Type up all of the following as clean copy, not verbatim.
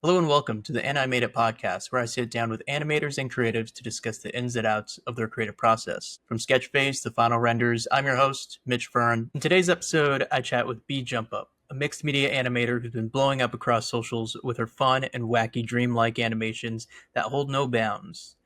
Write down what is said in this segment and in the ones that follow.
Hello and welcome to the Animated Podcast, where I sit down with animators and creatives to discuss the ins and outs of their creative process. From sketch phase to final renders, I'm your host, Mitch Fern. In today's episode, I chat with Jumpup, a mixed media animator who's been blowing up across socials with her fun and wacky dreamlike animations that hold no bounds.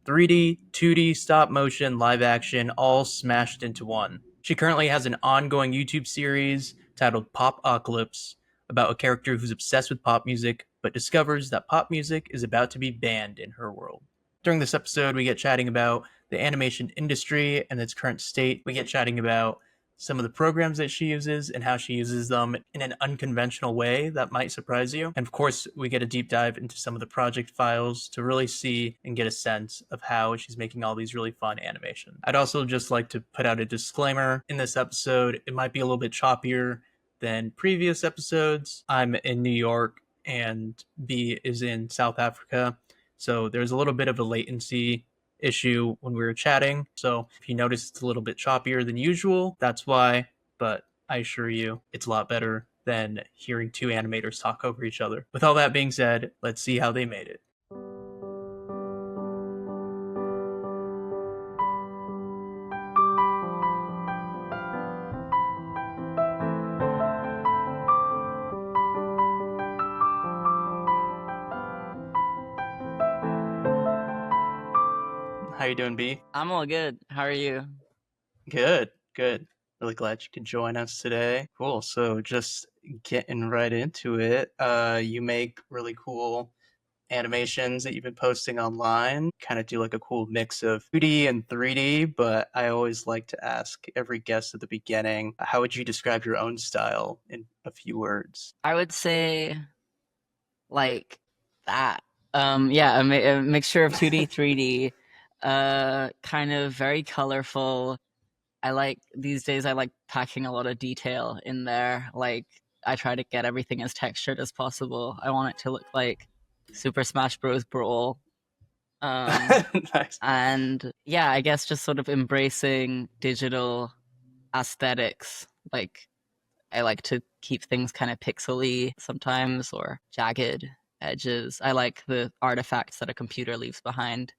3D, 2D, stop motion, live action, all smashed into one. She currently has an ongoing YouTube series titled Popocalypse about a character who's obsessed with pop music but discovers that pop music is about to be banned in her world. During this episode, we get chatting about the animation industry and its current state. We get chatting about some of the programs that she uses and how she uses them in an unconventional way that might surprise you. And of course, we get a deep dive into some of the project files to really see and get a sense of how she's making all these really fun animations. I'd also just like to put out a disclaimer in this episode. It might be a little bit choppier than previous episodes. I'm in New York and B is in South Africa. So there's a little bit of a latency issue when we were chatting. So if you notice it's a little bit choppier than usual, that's why. But I assure you, it's a lot better than hearing two animators talk over each other. With all that being said, let's see how they made it. How you doing, B? I'm all good. How are you? Good, good. Really glad you could join us today. Cool. So just getting right into it. You make really cool animations that you've been posting online. Kind of do like a cool mix of 2D and 3D, but I always like to ask every guest at the beginning, how would you describe your own style in a few words? I would say like that. Yeah, a mixture of 2D, 3D, kind of very colorful. These days I like packing a lot of detail in there. Like I try to get everything as textured as possible. I want it to look like Super Smash Bros. Brawl. Nice. And yeah, I guess just sort of embracing digital aesthetics. Like I like to keep things kind of pixely sometimes or jagged edges. I like the artifacts that a computer leaves behind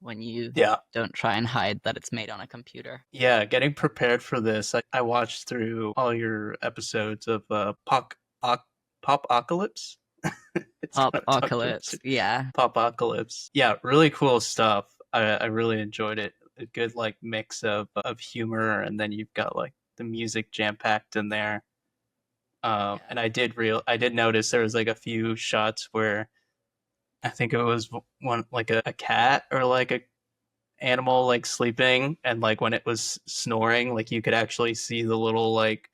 when you Yeah. don't try and hide that it's made on a computer. Yeah, getting prepared for this, I watched through all your episodes of Popocalypse. It's kind of tongue Popocalypse, twister. yeah. Popocalypse. Yeah, really cool stuff. I really enjoyed it. A good like mix of humor, and then you've got like the music jam packed in there. And I did notice there was like a few shots where I think it was one like a cat or like a animal like sleeping, and like when it was snoring, like you could actually see the little like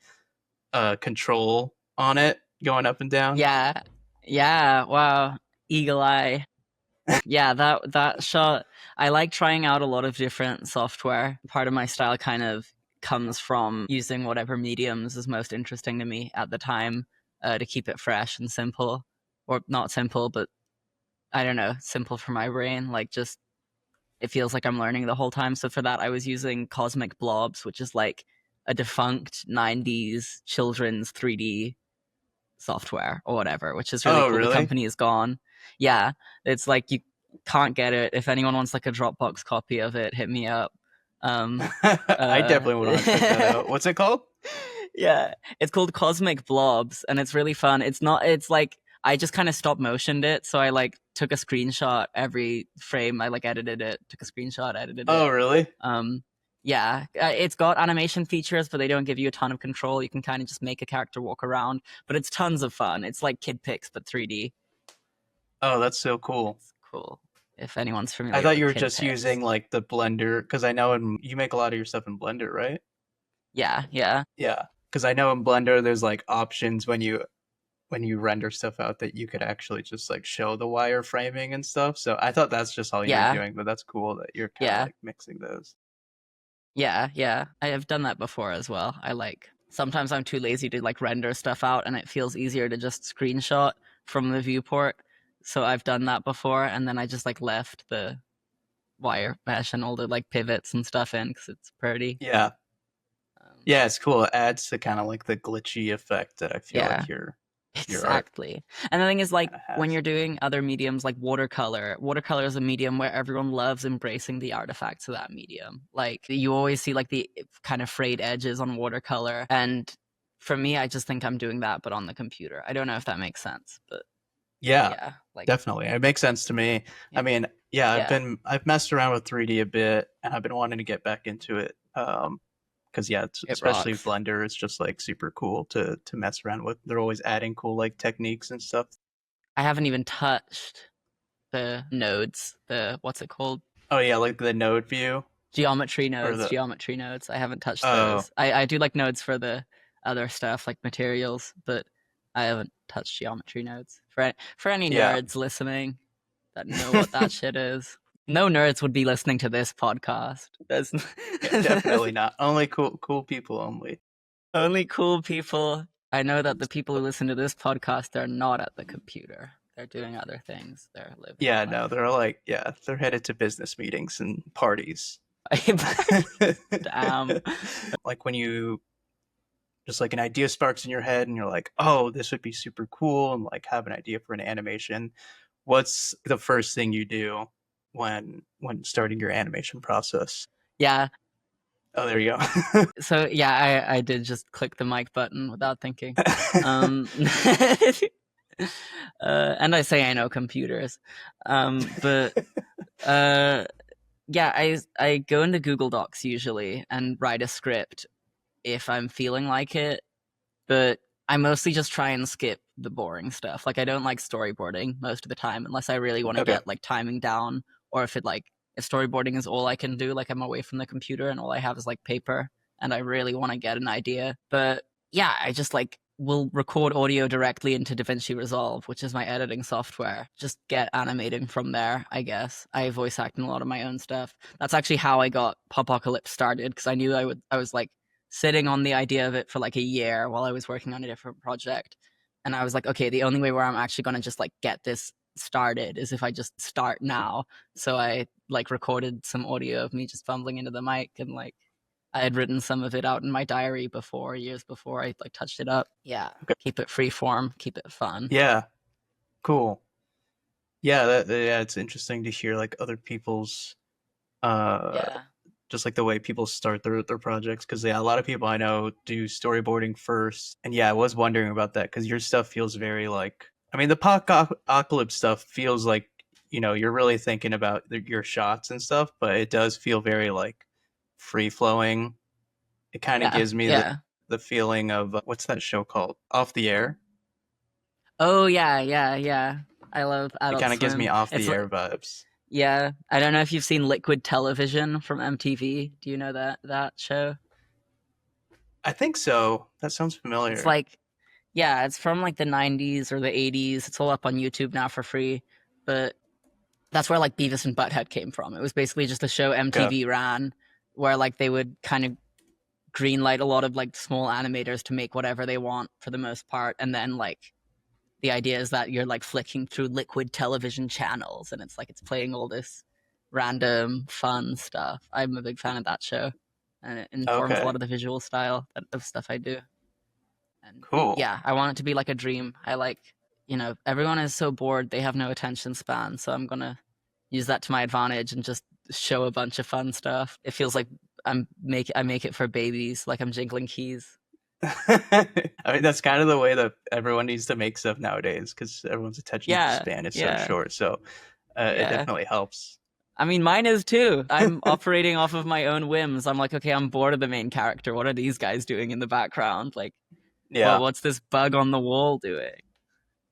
control on it going up and down. Yeah. Yeah, wow. Eagle eye. Yeah, that shot. I like trying out a lot of different software. Part of my style kind of comes from using whatever mediums is most interesting to me at the time, to keep it fresh and simple, or not simple, but I don't know, simple for my brain. Like just it feels like I'm learning the whole time. So for that, I was using Cosmic Blobs, which is like a defunct '90s children's 3D software or whatever, which is really Oh, cool. The really? company is gone. Yeah, it's like you can't get it. If anyone wants like a Dropbox copy of it, hit me up. I definitely would want to check that out. What's it called? Yeah, it's called Cosmic Blobs, and it's really fun. It's not. It's like I just kind of stop motioned it, so I like took a screenshot every frame. I like edited it, took a screenshot, edited Oh, it. really? Um, yeah, it's got animation features, but they don't give you a ton of control. You can kind of just make a character walk around, but it's tons of fun. It's like Kid Pix, but 3D. Oh, that's so cool. It's cool. If anyone's I familiar thought with you were Kid just Pix. using like the Blender, because I know you make a lot of your stuff in Blender, right? Yeah, yeah. Yeah, because I know in Blender there's like options when you render stuff out that you could actually just like show the wireframing and stuff. So I thought that's just all you were Yeah, doing, but that's cool that you're kind of yeah, like mixing those. yeah, yeah. I have done that before as well. I like sometimes I'm too lazy to like render stuff out and it feels easier to just screenshot from the viewport. So I've done that before and then I just like left the wire mesh and all the like pivots and stuff in because it's pretty. Yeah. Um, Yeah, it's cool. It adds to kind of like the glitchy effect that I feel yeah. like you're your art Exactly. And the thing is, like, kind of when has. you're doing other mediums like watercolor is a medium where everyone loves embracing the artifacts of that medium. Like, you always see like the kind of frayed edges on watercolor. And for me, I just think I'm doing that, but on the computer. I don't know if that makes sense, but Yeah, yeah, like, definitely. It makes sense to me. I yeah, mean, yeah, yeah, I've messed around with 3D a bit, and I've been wanting to get back into it. Because yeah, it especially rocks. Blender is just like super cool to mess around with. They're always adding cool like techniques and stuff. I haven't even touched the nodes, what's it called? Oh yeah, like the node view or the Geometry nodes. I haven't touched oh those. I do like nodes for the other stuff like materials, but I haven't touched geometry nodes. For any yeah. nerds listening that know what that shit is, no nerds would be listening to this podcast. There's Yeah, definitely not. Only cool people only. only cool people. I know that the people who listen to this podcast, they're not at the computer. They're doing other things. They're living Yeah, no, life. they're like yeah, they're headed to business meetings and parties. Damn. Like when you just like an idea sparks in your head and you're like, "Oh, this would be super cool," and like have an idea for an animation. What's the first thing you do when starting your animation process? Yeah. Oh, there you go. So yeah, I did just click the mic button without thinking. Um, and I say I know computers, but uh, yeah, I go into Google Docs usually and write a script if I'm feeling like it, but I mostly just try and skip the boring stuff. Like I don't like storyboarding most of the time unless I really want to Okay. get like timing down, or if storyboarding is all I can do, like I'm away from the computer and all I have is like paper and I really want to get an idea. But yeah, I just like will record audio directly into DaVinci Resolve, which is my editing software. Just get animating from there, I guess. I voice act in a lot of my own stuff. That's actually how I got Popocalypse started because I knew I was like sitting on the idea of it for like a year while I was working on a different project. And I was like, okay, the only way where I'm actually going to just like get this started is if I just start now. So I like recorded some audio of me just fumbling into the mic, and like I had written some of it out in my diary before, years before I like touched it up. Yeah. Okay. Keep it free form, keep it fun. Yeah. Cool. Yeah, yeah, it's interesting to hear like other people's uh Yeah. just like the way people start their projects because yeah, a lot of people I know do storyboarding first. And yeah, I was wondering about that because your stuff feels very like I mean the Popocalypse stuff feels like you're really thinking about your shots and stuff, but it does feel very like free flowing. It kind of Yeah. gives me Yeah. the feeling of what's that show called? Off the Air. Oh yeah, yeah, yeah. I love It Adult kind of gives me Swim. off It's the like air vibes. yeah. I don't know if you've seen Liquid Television from MTV. Do you know that show? I think so. That sounds It's familiar. like yeah, it's from like the 90s or the 80s. It's all up on YouTube now for free. But that's where like Beavis and Butthead came from. It was basically just a show Okay. MTV ran where like they would kind of greenlight a lot of like small animators to make whatever they want for the most part, and then like the idea is that you're like flicking through Liquid Television channels and it's like it's playing all this random fun stuff. I'm a big fan of that show, and it informs a Okay. lot of the visual style of stuff I do. And Cool. yeah, I want it to be like a dream. I like, everyone is so bored, they have no attention span. So I'm going to use that to my advantage and just show a bunch of fun stuff. It feels like I make it for babies, like I'm jingling keys. I mean, that's kind of the way that everyone needs to make stuff nowadays because everyone's attention Yeah, span is so yeah, short. So it yeah. definitely helps. I mean, mine is too. I'm operating off of my own whims. I'm like, okay, I'm bored of the main character. What are these guys doing in the background? Like, Yeah. what's this bug on the wall doing?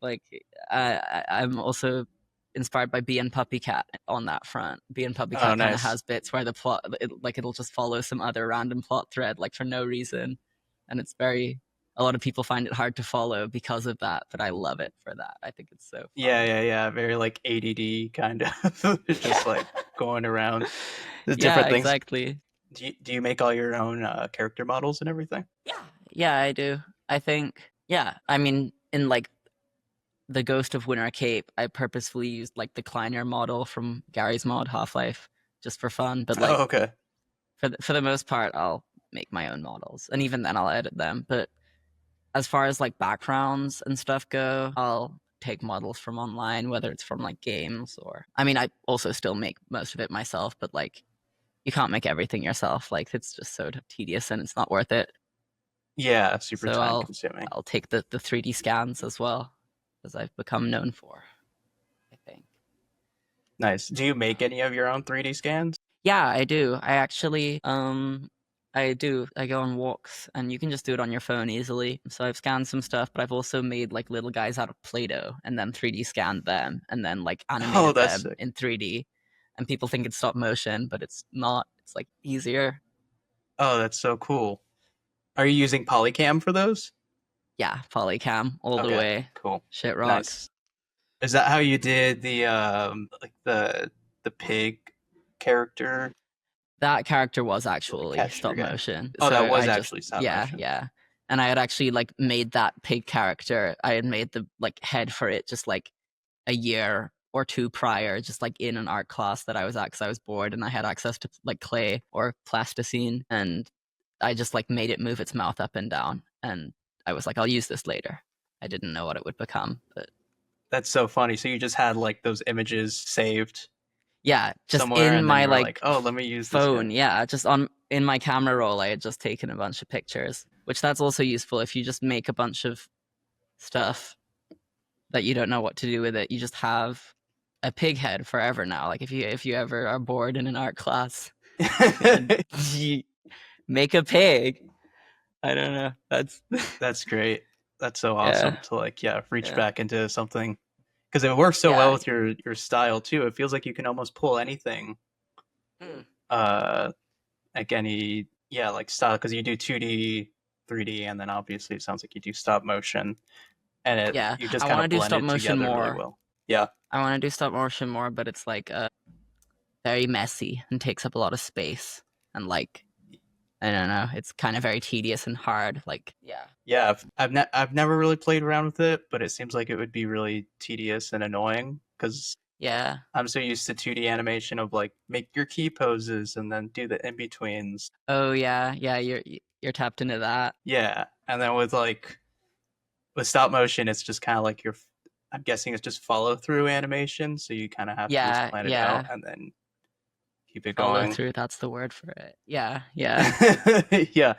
Like, I'm also inspired by Bee and Puppy Cat on that front. Bee and Puppy Oh, Cat kind of nice. has bits where the plot, it'll just follow some other random plot thread, like for no reason, and it's very. A lot of people find it hard to follow because of that, but I love it for that. I think it's so Yeah, fun. yeah, yeah. Very like ADD kind of. It's just Yeah, like going around the yeah, different things. exactly. Do you make all your own character models and everything? Yeah, yeah, I do. I think, yeah. I mean, in like the Ghost of Winter Cape, I purposefully used like the Kleiner model from Gary's mod Half Life just for fun. But Oh, like okay. for the most part, I'll make my own models, and even then, I'll edit them. But as far as like backgrounds and stuff go, I'll take models from online, whether it's from like games or I mean I also still make most of it myself, but like you can't make everything yourself. Like it's just so tedious and it's not worth it. Yeah, super So time I'll consuming. I'll take the 3D scans as well, as I've become known for, I think. Nice. Do you make any of your own 3D scans? Yeah, I do. I actually I do. I go on walks and you can just do it on your phone easily. So I've scanned some stuff, but I've also made like little guys out of Play-Doh and then 3D scanned them and then like Oh, animated that's them sick. in 3D. And people think it's stop motion, but it's not. It's like easier. Oh, that's so cool. Are you using Polycam for those? Yeah, Polycam all the Okay, way. cool. Shit rocks. Nice. Is that how you did the like the pig character That character was or the actually cashier stop guy? motion. Oh, that So was I just actually stop yeah, motion. yeah. And I had actually like made that pig character. I had made the like head for it just like a year or two prior, just like in an art class that I was at because I was bored and I had access to like clay or plasticine, and I just like made it move its mouth up and down, and I was like, I'll use this later. I didn't know what it would become, but That's so funny. So you just had like those images saved yeah, just somewhere, in and then my you were like, like "Oh, let me use this guy." phone, yeah, just on in my camera roll, I had just taken a bunch of pictures, which that's also useful if you just make a bunch of stuff that you don't know what to do with it. You just have a pig head forever now. Like if you ever are bored in an art class and you make a pig, I don't know. That's That's great. That's so yeah, awesome to like, yeah, reach yeah, back into something because it works so well yeah. with your style too. It feels like you can almost pull anything, Mm. uh, like any yeah, like style because you do 2D, 3D, and then obviously it sounds like you do stop motion, and it Yeah. you just I kind want to of do blend stop it motion together really more. well. Yeah, I want to do stop motion more, but it's like very messy and takes up a lot of space and like I don't know. It's kind of very tedious and hard. Like yeah, yeah. I've never really played around with it, but it seems like it would be really tedious and annoying because yeah. I'm so used to 2D animation of like make your key poses and then do the in betweens. Oh yeah, yeah. You're tapped into that. Yeah, and then with stop motion, it's just kind of like your. I'm guessing it's just follow through animation, so you kind of have to just Yeah, plan it out yeah. and then keep it Follow going. through. That's the word for it. Yeah, yeah. Yeah,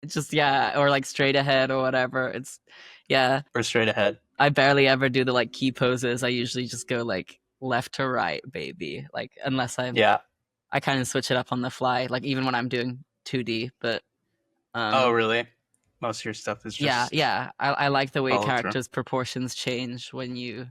It's just yeah, or like straight ahead or whatever. It's yeah. or straight ahead. I barely ever do the like key poses. I usually just go like left to right, baby. Like unless Yeah. I kind of switch it up on the fly. Like even when I'm doing 2D, but Oh, um really? Most of your stuff is yeah, just yeah. I like the way follow through. characters' proportions change when you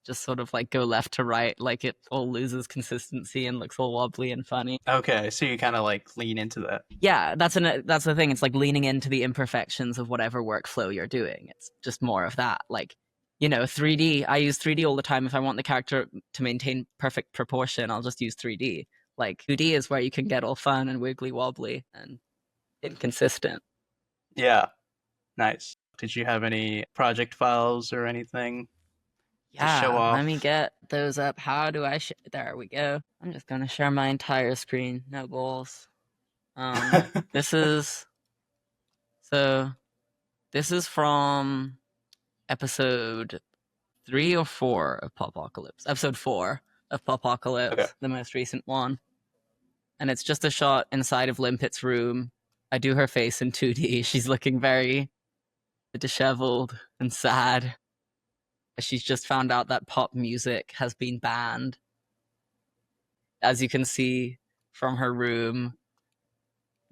just sort of like go left to right. Like it all loses consistency and looks all wobbly and funny. Okay, so you kind of like lean into that. Yeah, that's the thing. It's like leaning into the imperfections of whatever workflow you're doing. It's just more of that. Like, 3D. I use 3D all the time. If I want the character to maintain perfect proportion, I'll just use 3D. Like 2D is where you can get all fun and wiggly wobbly and inconsistent. Yeah, nice. Did you have any project files or anything to show Yeah, let me off? get those up. How do I? There we go. I'm just gonna share my entire screen. No balls. This is so. This is from episode 3 or 4 of Popocalypse. Episode 4 of Okay. Popocalypse, the most recent one. And it's just a shot inside of Limpet's room. I do her face in 2D. She's looking very disheveled and sad. She's just found out that pop music has been banned. As you can see from her room,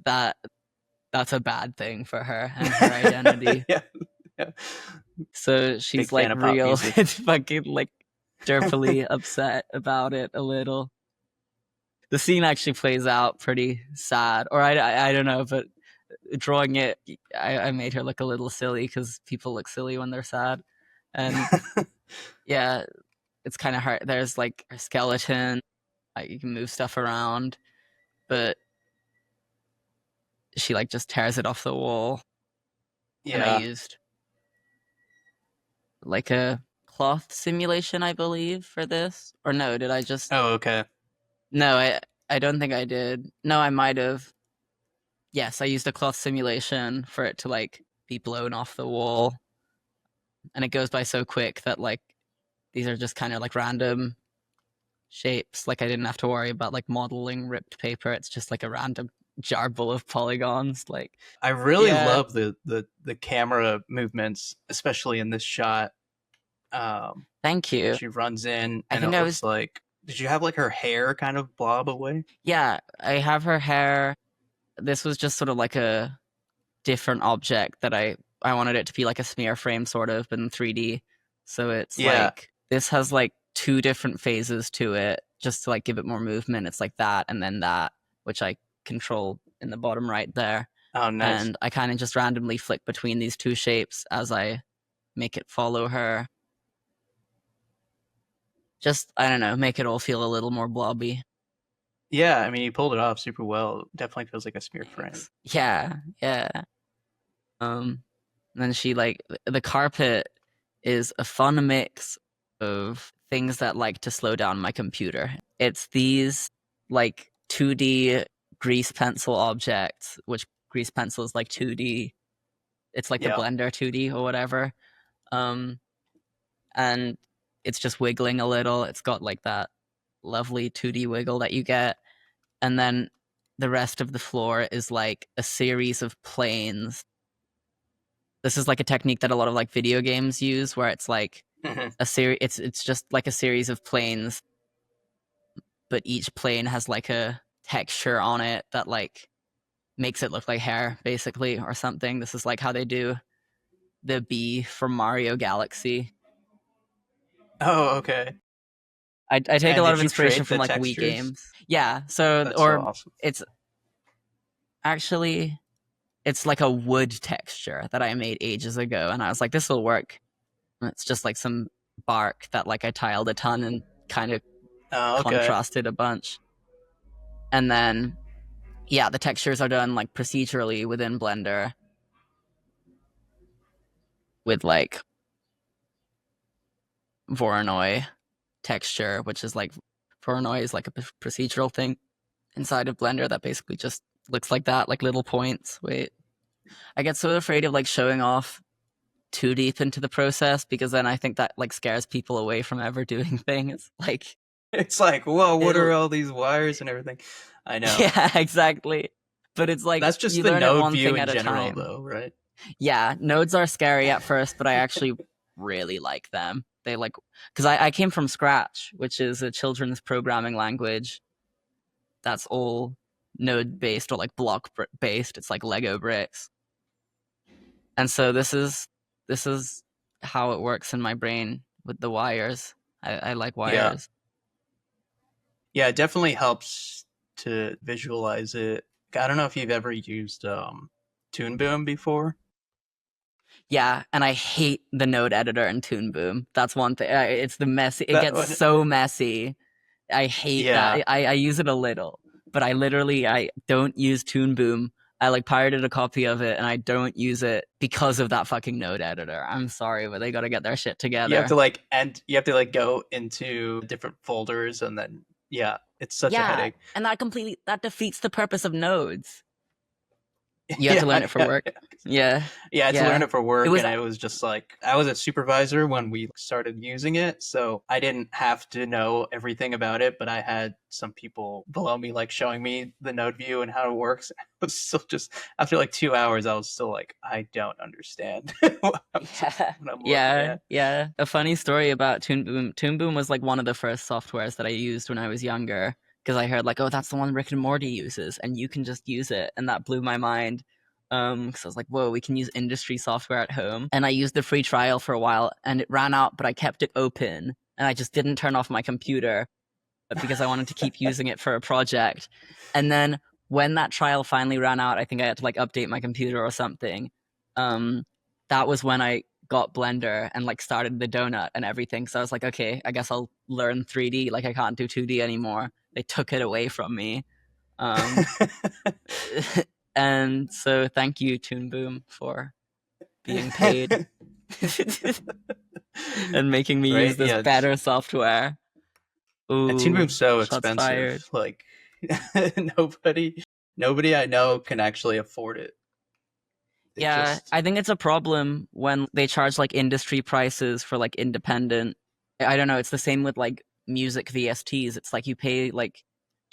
that that's a bad thing for her and her identity. Yeah, yeah. So Big she's like fan of pop real music. fucking like derpily upset about it a little. The scene actually plays out pretty sad, or I don't know, but drawing it, I made her look a little silly because people look silly when they're sad, and yeah, it's kind of hard. There's like a skeleton, like you can move stuff around, but she like just tears it off the wall, and I Yeah. used like a cloth simulation, I believe, for this. Or no, did I just? Oh, okay. No, I don't think I did. No, I might have. Yes, I used a cloth simulation for it to like be blown off the wall. And it goes by so quick that like these are just kind of like random shapes. Like I didn't have to worry about like modeling ripped paper. It's just like a random jarble of polygons. Like, I really yeah, love the camera movements, especially in this shot. thank you. She runs in, I and think it I looks was, like, did you have like her hair kind of blob away? yeah, I have her hair. This was just sort of like a different object that I wanted it to be like a smear frame sort of, but in 3D. So it's Yeah. like this has like two different phases to it, just to like give it more movement. It's like that and then that, which I control in the bottom right there. Oh, nice. And I kind of just randomly flick between these two shapes as I make it follow her. Just, I don't know, make it all feel a little more blobby. Yeah, I mean, you pulled it off super well. Definitely feels like a smear frame. Thanks. Yeah, yeah. And then she like the carpet is a fun mix of things that like to slow down my computer. It's these like 2D grease pencil objects, which grease pencil is like 2D. It's like the Yeah. Blender 2D or whatever. Um, and it's just wiggling a little. It's got like that lovely 2D wiggle that you get. And then the rest of the floor is like a series of planes. This is like a technique that a lot of like video games use where it's like Mhm. a series it's just like a series of planes, but each plane has like a texture on it that like makes it look like hair basically or something. This is like how they do the bee from Mario Galaxy. Oh, okay. I take a And lot did of you inspiration create from the like Wii textures? games. Yeah, so That's so or awesome. it's actually it's like a wood texture that I made ages ago and I was like this will work. And it's just like some bark that like I tiled a ton and kind of Oh, okay. contrasted a bunch. And then yeah, the textures are done like procedurally within Blender with like Voronoi texture, which is like Voronoi is like a procedural thing inside of Blender that basically just looks like that, like little points. Wait, I get so afraid of like showing off too deep into the process because then I think that like scares people away from ever doing things. Like It's like, whoa, what are it'll, all these wires and everything? I know. yeah, exactly. But it's like That's just you the learn it node one view thing in at a general, time. though, right? Yeah, nodes are scary at first, but I actually really like them. They like because I came from Scratch, which is a children's programming language that's all node based or like block based. It's like Lego bricks, and so this is how it works in my brain with the wires. I like Yeah. wires. Yeah, it definitely helps to visualize it. I don't know if you've ever used Toon Boom before. Yeah, and I hate the node editor in Toon Boom. That's one thing. It's the messy. It That gets one. so messy. I hate that. Yeah. I use it a little, but I don't use Toon Boom. I like pirated a copy of it and I don't use it because of that fucking node editor. I'm sorry, but they got to get their shit together. You have to like go into different folders and then yeah, it's such a Yeah, headache. and that defeats the purpose of nodes. You have to learn Yeah, it for yeah, work. Yeah. yeah, I had to learn Yeah. it for It work, was and it was just like I was a supervisor when we started using it, so I didn't have to know everything about it, but I had some people below me like showing me the node view and how it works. I was still just after like 2 hours, I was still like, I don't understand what yeah. what I'm looking Yeah, at. yeah. A funny story about Toon Boom. Toon Boom was like one of the first softwares that I used when I was younger because I heard like, oh, that's the one Rick and Morty uses, and you can just use it, and that blew my mind. Because I was like, whoa, we can use industry software at home, and I used the free trial for a while, and it ran out, but I kept it open, and I just didn't turn off my computer because I wanted to keep using it for a project. And then when that trial finally ran out, I think I had to like update my computer or something. Um, that was when I got Blender and like started the donut and everything. So I was like, okay, I guess I'll learn 3D. Like I can't do 2D anymore. They took it away from me. Um, and so thank you, Toon Boom, for being paid and making me use Right? this Yeah. better software. And Toon Ooh, Boom's so shots fired. expensive. Like nobody nobody I know can actually afford it. It Yeah, just I think it's a problem when they charge like industry prices for like independent. I don't know, it's the same with like music VSTs. It's like you pay like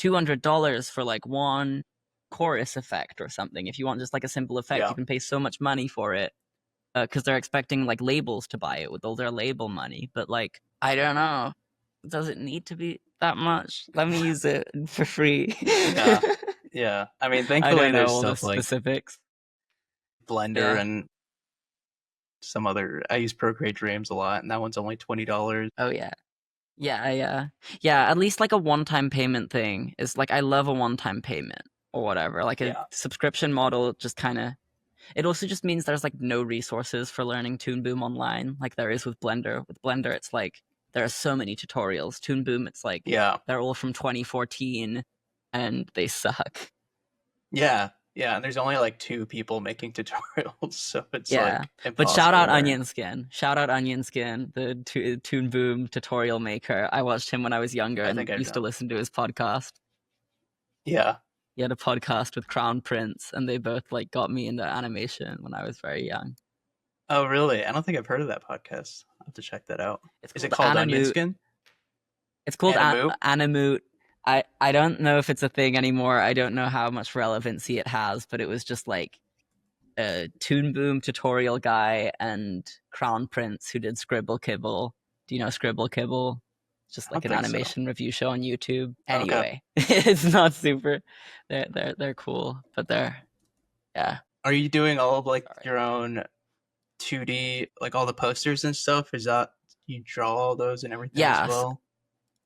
$200 for like one chorus effect or something. If you want just like a simple effect, yeah you can pay so much money for it because they're expecting like labels to buy it with all their label money. But like, I don't know, does it need to be that much? Let me use it for free. yeah yeah. I mean, I thankfully don't know there's all the stuff like specifics. Blender Yeah. and some other. I use Procreate Dreams a lot, and that one's only $20. Oh yeah. Yeah. At least like a one-time payment thing is like I love a one-time payment or whatever. Like a Yeah subscription model just kind of. It also just means there's like no resources for learning Toon Boom online like there is with Blender. With Blender, it's like there are so many tutorials. Toon Boom, it's like yeah they're all from 2014 and they suck. yeah. And there's only like two people making tutorials, so it's Yeah, like but impossible to learn. Shout out Onion Skin, the Toon Boom tutorial maker. I watched him when I was younger I and think I used to know. listen to his podcast. Yeah. He had a podcast with Crown Prince, and they both like got me into animation when I was very young. Oh, really? I don't think I've heard of that podcast. I'll have to check that out. It's Is it called called Onion Animute. Skin? It's called Animu? Animute. I don't know if it's a thing anymore. I don't know how much relevancy it has, but it was just like a Toon Boom tutorial guy and Crown Prince who did Scribble Kibble. Do you know Scribble Kibble? It's just I like don't an think so. animation review show on YouTube. Okay. Anyway, it's not super. They're cool, but they're yeah. Are you doing all of like Sorry. your own 2D, like all the posters and stuff? Is that you draw all those and everything as Yeah, well?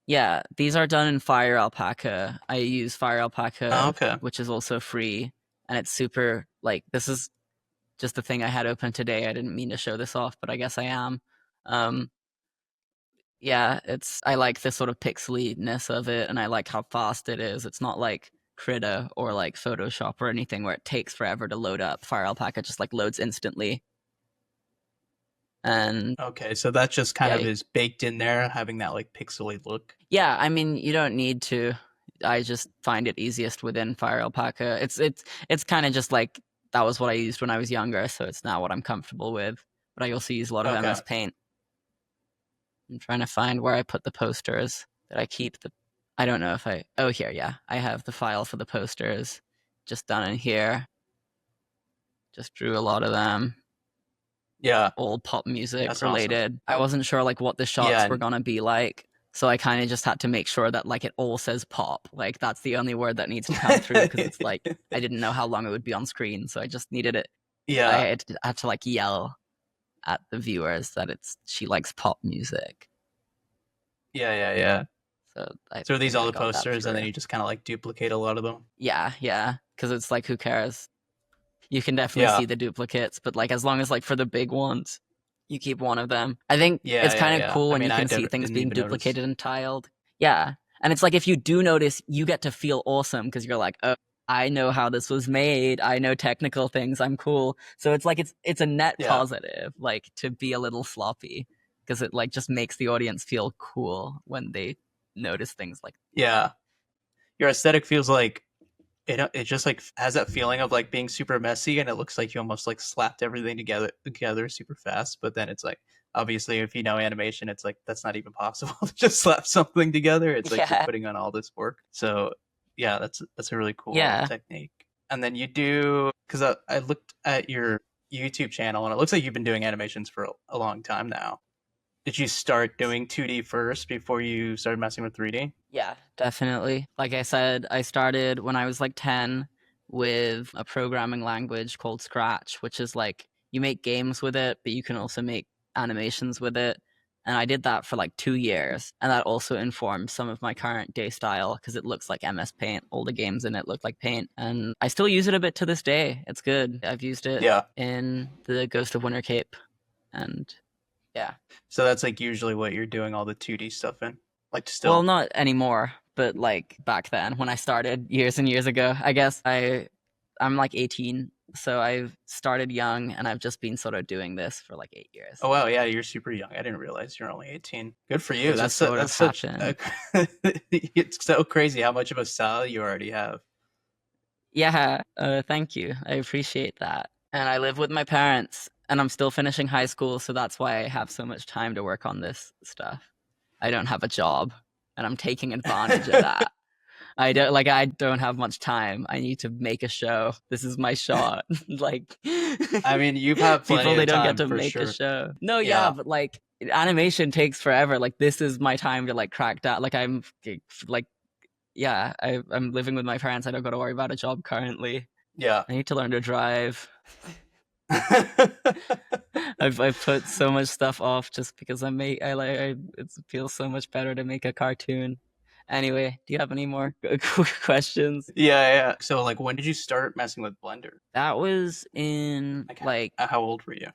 yeah, these are done in Fire Alpaca. I use Fire Oh, Alpaca, okay. which is also free, and it's super like this is just the thing I had open today. I didn't mean to show this off, but I guess I am. Um, yeah, it's I like the sort of pixeliness of it, and I like how fast it is. It's not like Krita or like Photoshop or anything where it takes forever to load up. Fire Alpaca just like loads instantly, and Okay, so that just kind of yeah, is baked in there, having that like pixely look. yeah, I mean, you don't need to. I just find it easiest within Fire Alpaca. It's kind of just like that was what I used when I was younger, so it's now what I'm comfortable with. But I also use a lot of Okay. MS Paint. I'm trying to find where I put the posters that I keep the. I don't know if I. Oh, here, yeah, I have the file for the posters, just done in here. Just drew a lot of them, Yeah, all pop music that's awesome. related. I wasn't sure like what the Yeah, shots were gonna be like. So I kind of just had to make sure that like it all says pop. Like that's the only word that needs to come through because it's like I didn't know how long it would be on screen, so I just needed it. yeah, I had to like yell at the viewers that it's she likes pop music. yeah. So I So are these think all I the got that posters, and through. then you just kind of like duplicate a lot of them? Yeah, because it's like who cares? You can definitely Yeah, see the duplicates, but like as long as like for the big ones, you keep one of them. I think it's kind of yeah. cool I when mean, you can see things didn't being even notice. duplicated and tiled. Yeah. And it's like if you do notice, you get to feel awesome because you're like, "Oh, I know how this was made. I know technical things. I'm cool." So it's like it's a net Yeah, positive like to be a little sloppy because it like just makes the audience feel cool when they notice things like yeah. Your aesthetic feels like it just like has that feeling of like being super messy, and it looks like you almost like slapped everything together super fast. But then it's like obviously if you know animation, it's like that's not even possible to just slap something together. It's like you're Yeah. putting on all this work. So yeah, that's a really cool Yeah. technique. And then you do because I looked at your YouTube channel, and it looks like you've been doing animations for a long time now. Did you start doing 2D first before you started messing with 3D? Yeah, definitely. Like I said, I started when I was like 10 with a programming language called Scratch, which is like you make games with it, but you can also make animations with it. And I did that for like 2 years. And that also informed some of my current day style because it looks like MS Paint. All the games in it look like paint. And I still use it a bit to this day. It's good. I've used it Yeah. in the Ghost of Winter Cape. And yeah. So that's like usually what you're doing all the 2D stuff in, like Well, still. not anymore, but like back then when I started years and years ago. I guess I'm like 18, so I've started young and I've just been sort of doing this for like 8 years. Oh wow, yeah, you're super young. I didn't realize you're only 18. Good for you. It just sort of That's such a, happened. it's so crazy how much of a style you already have. Yeah, thank you. I appreciate that. And I live with my parents, and I'm still finishing high school, so that's why I have so much time to work on this stuff. I don't have a job, and I'm taking advantage of that. I don't have much time. I need to make a show. This is my shot. Like I mean, you have plenty people, they of don't get time to for make a sure. show. No, yeah, Yeah. but like animation takes forever. Like this is my time to like crack down. Like I'm like yeah, I'm living with my parents. I don't got to worry about a job currently. Yeah. I need to learn to drive. I've put so much stuff off just because it feels so much better to make a cartoon. Anyway, do you have any more questions? Yeah. So, like, when did you start messing with Blender? That was in Like, like how old were you?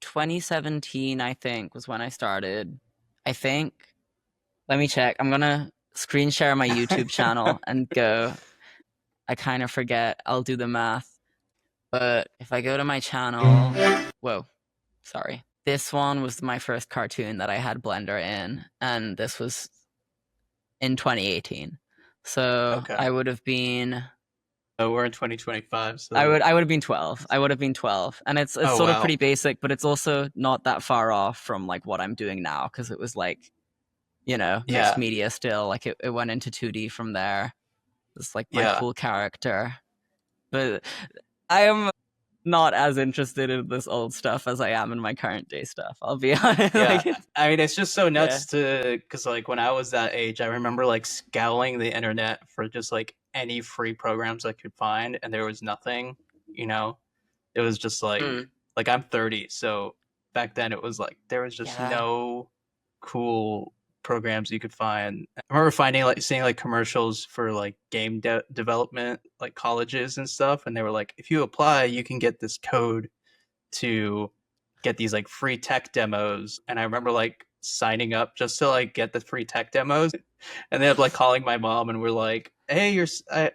2017, I think, was when I started. I think. Let me check. I'm gonna screen share my YouTube channel and go. I kind of forget. I'll do the math. But if I go to my channel, whoa, sorry. This one was my first cartoon that I had Blender in, and this was in 2018. So Okay. I would have been. Oh, we're in 2025, so I would have been 12. I would have been 12. And it's oh sort of wow. pretty basic, but it's also not that far off from like what I'm doing now because it was like, mixed Yeah. media still. Like it went into 2D from there. It's like my Yeah. cool character. But I am not as interested in this old stuff as I am in my current day stuff. I'll be honest. Yeah. Like, I mean, it's just so yeah. nuts because, like, when I was that age, I remember, like, scouring the internet for just, like, any free programs I could find, and there was nothing, you know? It was just, like, I'm 30, so back then it was, like, there was just Yeah. no cool programs you could find. I remember seeing, like, commercials for, like, game development, like, colleges and stuff, and they were like, "If you apply, you can get this code to get these like free tech demos." And I remember like signing up just to like get the free tech demos, and they had like calling my mom and we're like, "Hey,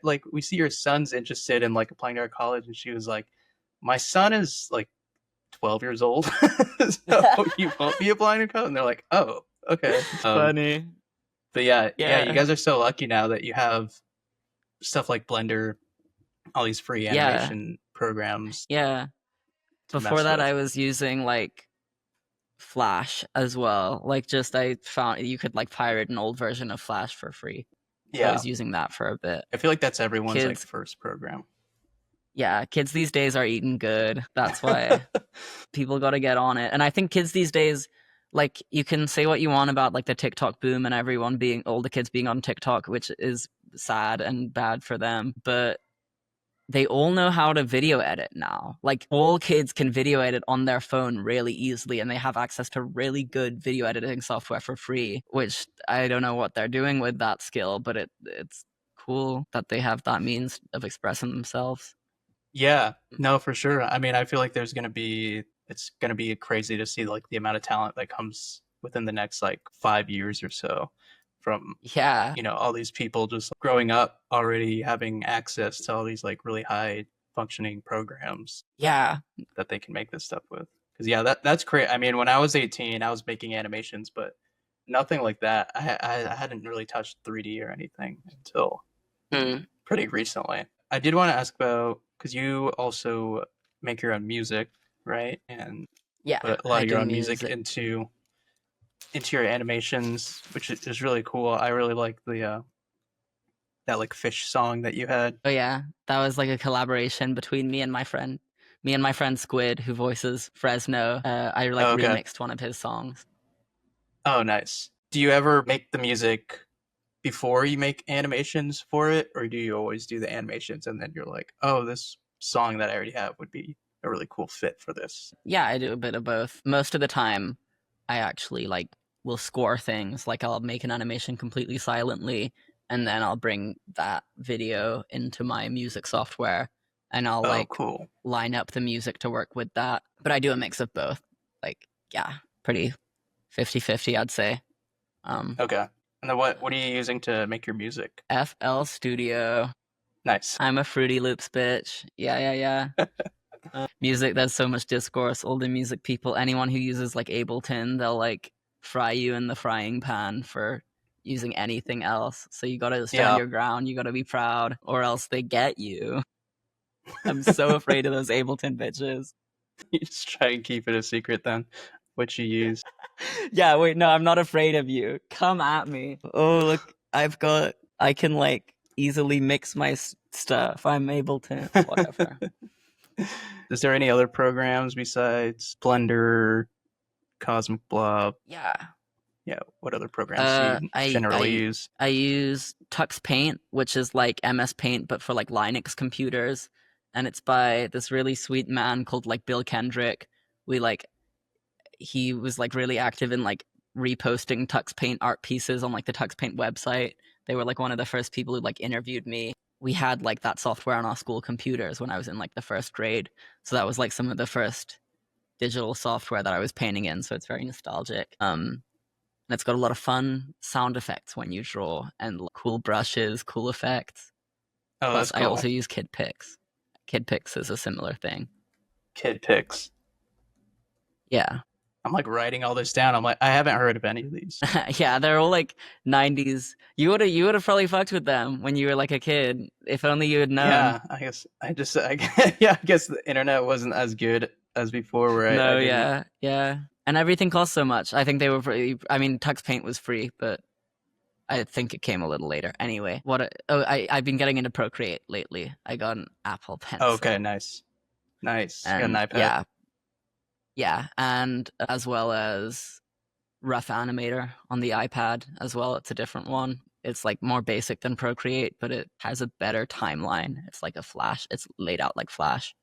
like we see your son's interested in like applying to our college," and she was like, "My son is like 12 years old, so you won't be applying to college." And they're like, "Oh, okay." Funny. But yeah, Yeah. you guys are so lucky now that you have stuff like Blender, all these free animation programs. Yeah. Before that, I was using like Flash as well. Like, just I found you could like pirate an old version of Flash for free. So I was using that for a bit. I feel like that's everyone's like first program. Yeah, kids these days are eating good. That's why people got to get on it. And I think kids these days, like, you can say what you want about like the TikTok boom and all the kids being on TikTok, which is sad and bad for them. But they all know how to video edit now. Like, all kids can video edit on their phone really easily, and they have access to really good video editing software for free, which I don't know what they're doing with that skill, but it's cool that they have that means of expressing themselves. Yeah, no, for sure. I mean, I feel like it's going to be crazy to see like the amount of talent that comes within the next like 5 years or so from, all these people just growing up already having access to all these like really high functioning programs. Yeah. That they can make this stuff with. Because that's great. I mean, when I was 18, I was making animations, but nothing like that. I hadn't really touched 3D or anything until pretty recently. I did want to ask about, because you also make your own music, right? And put a lot of your own music into your animations, which is really cool. I really like the that like fish song that you had. Oh yeah, that was like a collaboration between me and my friend Squid, who voices Fresno. I remixed one of his songs. Oh, nice. Do you ever make the music before you make animations for it, or do you always do the animations and then you're like, "Oh, this song that I already have would be a really cool fit for this"? Yeah, I do a bit of both. Most of the time, I actually like will score things. Like, I'll make an animation completely silently, and then I'll bring that video into my music software, and I'll cool. line up the music to work with that. But I do a mix of both. Like, yeah, pretty 50-50, I'd say. Okay. And then what are you using to make your music? FL Studio. Nice. I'm a Fruity Loops bitch. Yeah. Music, there's so much discourse. All the music people, anyone who uses like Ableton, they'll like fry you in the frying pan for using anything else. So you gotta stand your ground. You gotta be proud, or else they get you. I'm so afraid of those Ableton bitches. You just try and keep it a secret then, what you use. Yeah, wait, no, I'm not afraid of you. Come at me. Oh, look, I can like easily mix my stuff. I'm able to, whatever. Is there any other programs besides Blender, Cosmic Blob? Yeah. Yeah, what other programs do you generally use? I use Tux Paint, which is like MS Paint, but for like Linux computers. And it's by this really sweet man called like Bill Kendrick. He was like really active in like reposting Tux Paint art pieces on like the Tux Paint website. They were like one of the first people who like interviewed me. We had like that software on our school computers when I was in like the first grade. So that was like some of the first digital software that I was painting in. So it's very nostalgic. And it's got a lot of fun sound effects when you draw and cool brushes, cool effects. Oh, Plus, that's cool. I also use KidPix. KidPix is a similar thing. KidPix. Yeah. I'm like writing all this down. I'm like, I haven't heard of any of these. Yeah, they're all like 90s. You would have probably fucked with them when you were like a kid. If only you had known. Yeah, I guess the internet wasn't as good as before. Where No, I didn't... yeah. And everything cost so much. I think they were pretty. I mean, Tux Paint was free, but I think it came a little later. Anyway, I've been getting into Procreate lately. I got an Apple Pencil. Oh, okay, nice. And you got an iPad. Yeah, and as well as Rough Animator on the iPad as well. It's a different one. It's like more basic than Procreate, but it has a better timeline. It's like a Flash. It's laid out like Flash.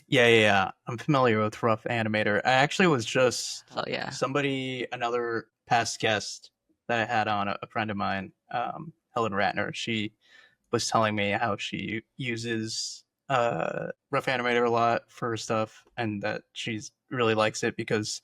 Yeah. I'm familiar with Rough Animator. I actually was just another past guest that I had on, a friend of mine, Helen Ratner. She was telling me how she uses Rough Animator a lot for stuff, and that she's really likes it because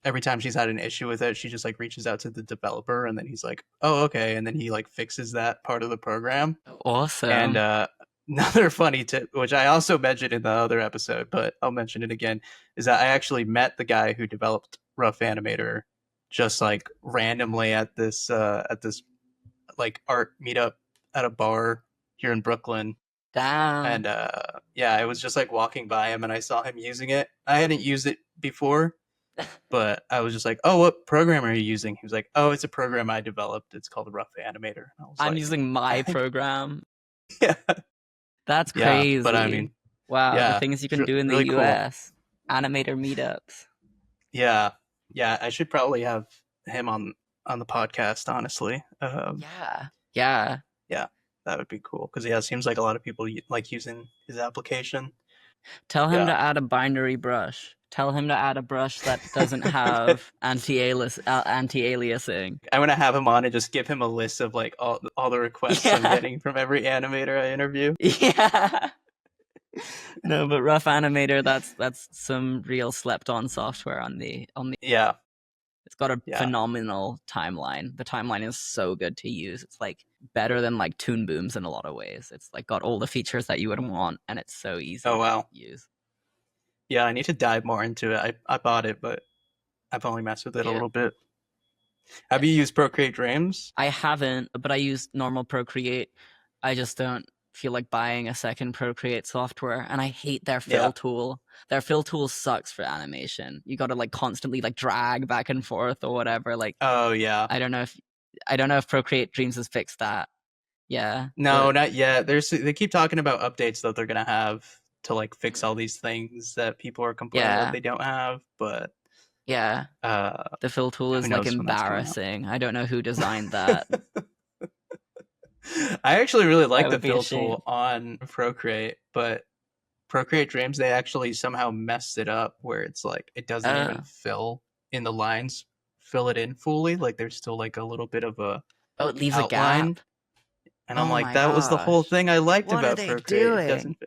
every time she's had an issue with it, she just like reaches out to the developer, and then he's like, "Oh, okay," and then he like fixes that part of the program. Awesome. And another funny tip, which I also mentioned in the other episode, but I'll mention it again, is that I actually met the guy who developed Rough Animator just like randomly at this like art meetup at a bar here in Brooklyn. Damn. And I was just like walking by him and I saw him using it. I hadn't used it before, but I was just like, "Oh, what program are you using?" He was like, "Oh, it's a program I developed. It's called Rough Animator." I'm using my program. Yeah. That's crazy. Yeah, but I mean, wow, the things you can do in the really US. Cool. Animator meetups. Yeah, I should probably have him on the podcast, honestly. Yeah, that would be cool because it seems like a lot of people like using his application. Tell him to add a binary brush. Tell him to add a brush that doesn't have anti-aliasing. I'm gonna have him on and just give him a list of like all the requests I'm getting from every animator I interview. Yeah. No, but Rough Animator, that's some real slept-on software on the. Yeah. It's got a phenomenal timeline. The timeline is so good to use. It's like better than like Toon Booms in a lot of ways. It's like got all the features that you would want, and it's so easy to use. Yeah, I need to dive more into it. I bought it, but I've only messed with it a little bit. Have you used Procreate Dreams? I haven't, but I use normal Procreate. I just don't feel like buying a second Procreate software, and I hate their fill tool. Their fill tool sucks for animation. You got to like constantly like drag back and forth or whatever. Like, oh yeah, I don't know if Procreate Dreams has fixed that. Yeah. No, not yet. They keep talking about updates that they're gonna have to like fix all these things that people are complaining that they don't have, but the fill tool is like embarrassing. I don't know who designed that. I actually really like the fill tool on Procreate, but Procreate Dreams, they actually somehow messed it up where it's like it doesn't even fill in the lines, fill it in fully. Like there's still like a little bit of a it leaves outline. A gap. And I'm like, that was the whole thing I liked about Procreate. It doesn't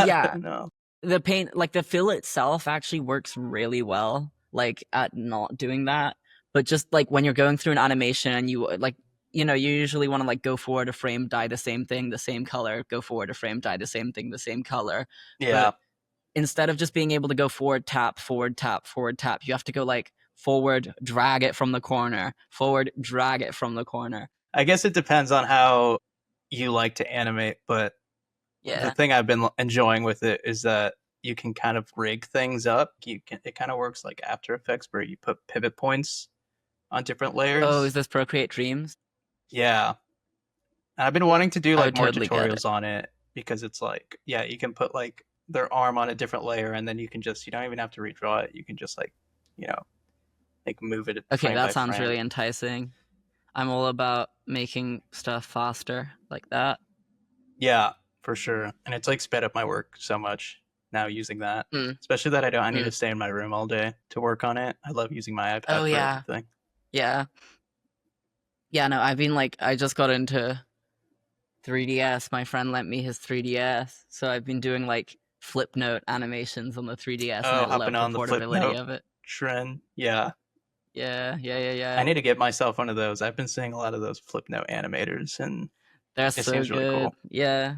yeah. No. The paint, like the fill itself actually works really well, like at not doing that. But just like when you're going through an animation and you like, you usually want to like go forward a frame, dye the same thing, the same color, go forward a frame, dye the same thing, the same color. Yeah. But instead of just being able to go forward, tap, forward, tap, forward, tap, you have to go like forward, drag it from the corner, forward, drag it from the corner. I guess it depends on how you like to animate, but the Yeah. thing I've been enjoying with it is that you can kind of rig things up. It kind of works like After Effects where you put pivot points on different Oh, is layers. this Procreate Dreams? Yeah. And I've been wanting to do I like would more totally get it. tutorials on it because it's like, yeah, you can put like their arm on a different layer and then you don't even have to redraw it. You can just like, you know, like move it Okay, frame that by sounds really frame. enticing. I'm all about making stuff faster like that. Yeah, for sure. And it's like sped up my work so much now using that. Mm, Especially that I need to mm. stay in my room all day to work on it. I love using my Oh iPad for yeah, everything. yeah, yeah. No, I've been like, I just got into 3DS. My friend lent me his 3DS, so I've been doing like flip note animations on the 3DS, and I Oh, hopping love the on the flip portability note of it. trend. Yeah. Yeah, yeah, yeah, I yeah. need to get myself one of those. I've been seeing a lot of those flip note animators and They're it so seems really good. cool. Yeah.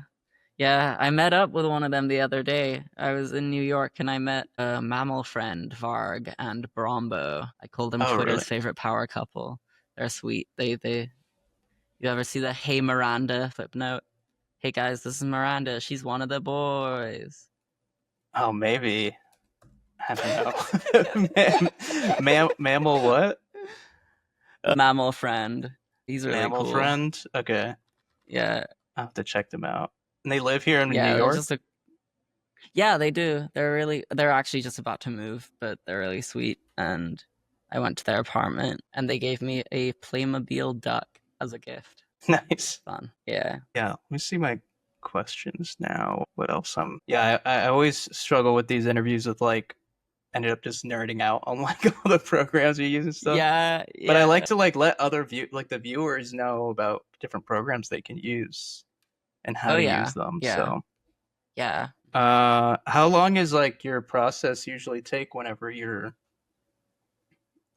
Yeah, I met up with one of them the other day. I was in New York and I met a mammal friend, Varg and Brombo. I called them Oh, really? Twitter's favorite power couple. They're sweet. They you ever see the Hey Miranda flip note? Hey guys, this is Miranda. She's one of the boys. Oh, maybe. I don't know. Mammal what? Mammal friend. He's really Mammal cool. friend? Okay. Yeah. I'll have to check them out. And they live here in New Yeah, they're York? just a yeah, they do. They're actually just about to move, but they're really sweet. And I went to their apartment and they gave me a Playmobil duck as a gift. Nice. Fun. Yeah. Yeah, let me see my questions now. What else? Yeah, I always struggle with these interviews with like ended up just nerding out on like all the programs we use and stuff. Yeah, But I like yeah. to like let other the viewers know about different programs they can use and how Oh to use yeah. them. Yeah. So, Yeah. how long is like your process usually take whenever you're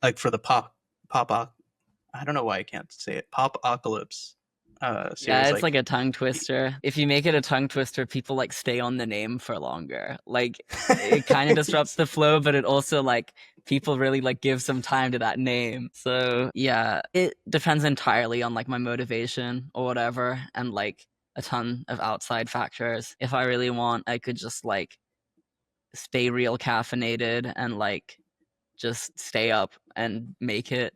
like for the pop I don't know why I can't say it. Popocalypse Yeah, series it's like like a tongue twister. If you make it a tongue twister, people like stay on the name for longer. Like it kind of disrupts the flow, but it also like people really like give some time to that name. So, yeah, it depends entirely on like my motivation or whatever and like a ton of outside factors. If I really want, I could just like stay real caffeinated and like just stay up and make it,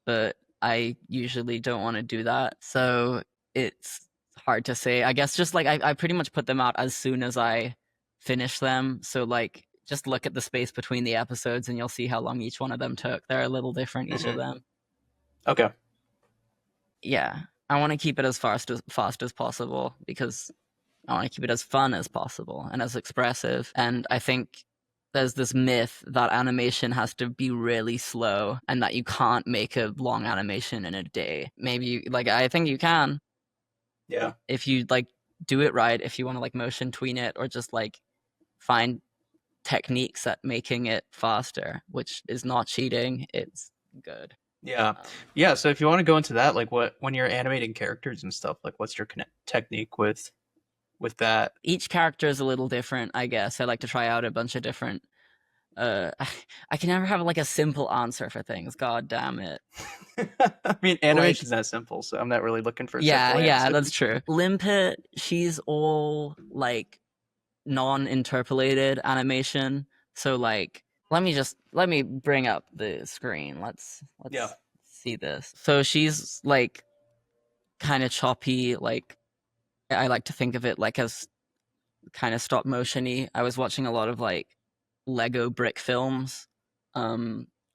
but I usually don't want to do that. So it's hard to say. I guess just like I pretty much put them out as soon as I finish them. So like just look at the space between the episodes and you'll see how long each one of them took. They're a little different, each of Mhm. them. Okay. Yeah. I want to keep it as fast as possible because I want to keep it as fun as possible and as expressive. And I think there's this myth that animation has to be really slow and that you can't make a long animation in a day. Maybe like I think you can Yeah. if you like do it right, if you want to like motion tween it or just like find techniques at making it faster, which is not cheating. It's good. Yeah. Um, Yeah, so if you want to go into that like what when you're animating characters and stuff, like what's your technique with that? each character is a little different, I guess. I like to try out a bunch of different uh I can never have like a simple answer for things. God damn it. I mean, Like animation's that simple, so I'm not really looking for a yeah, simple yeah, answer. that's true. Limpet, she's all like non-interpolated animation. So like let me bring up the screen. Yeah. Let's see this. So she's like kind of choppy, like I like to think of it like as kind of stop motiony. I was watching a lot of like Lego brick films.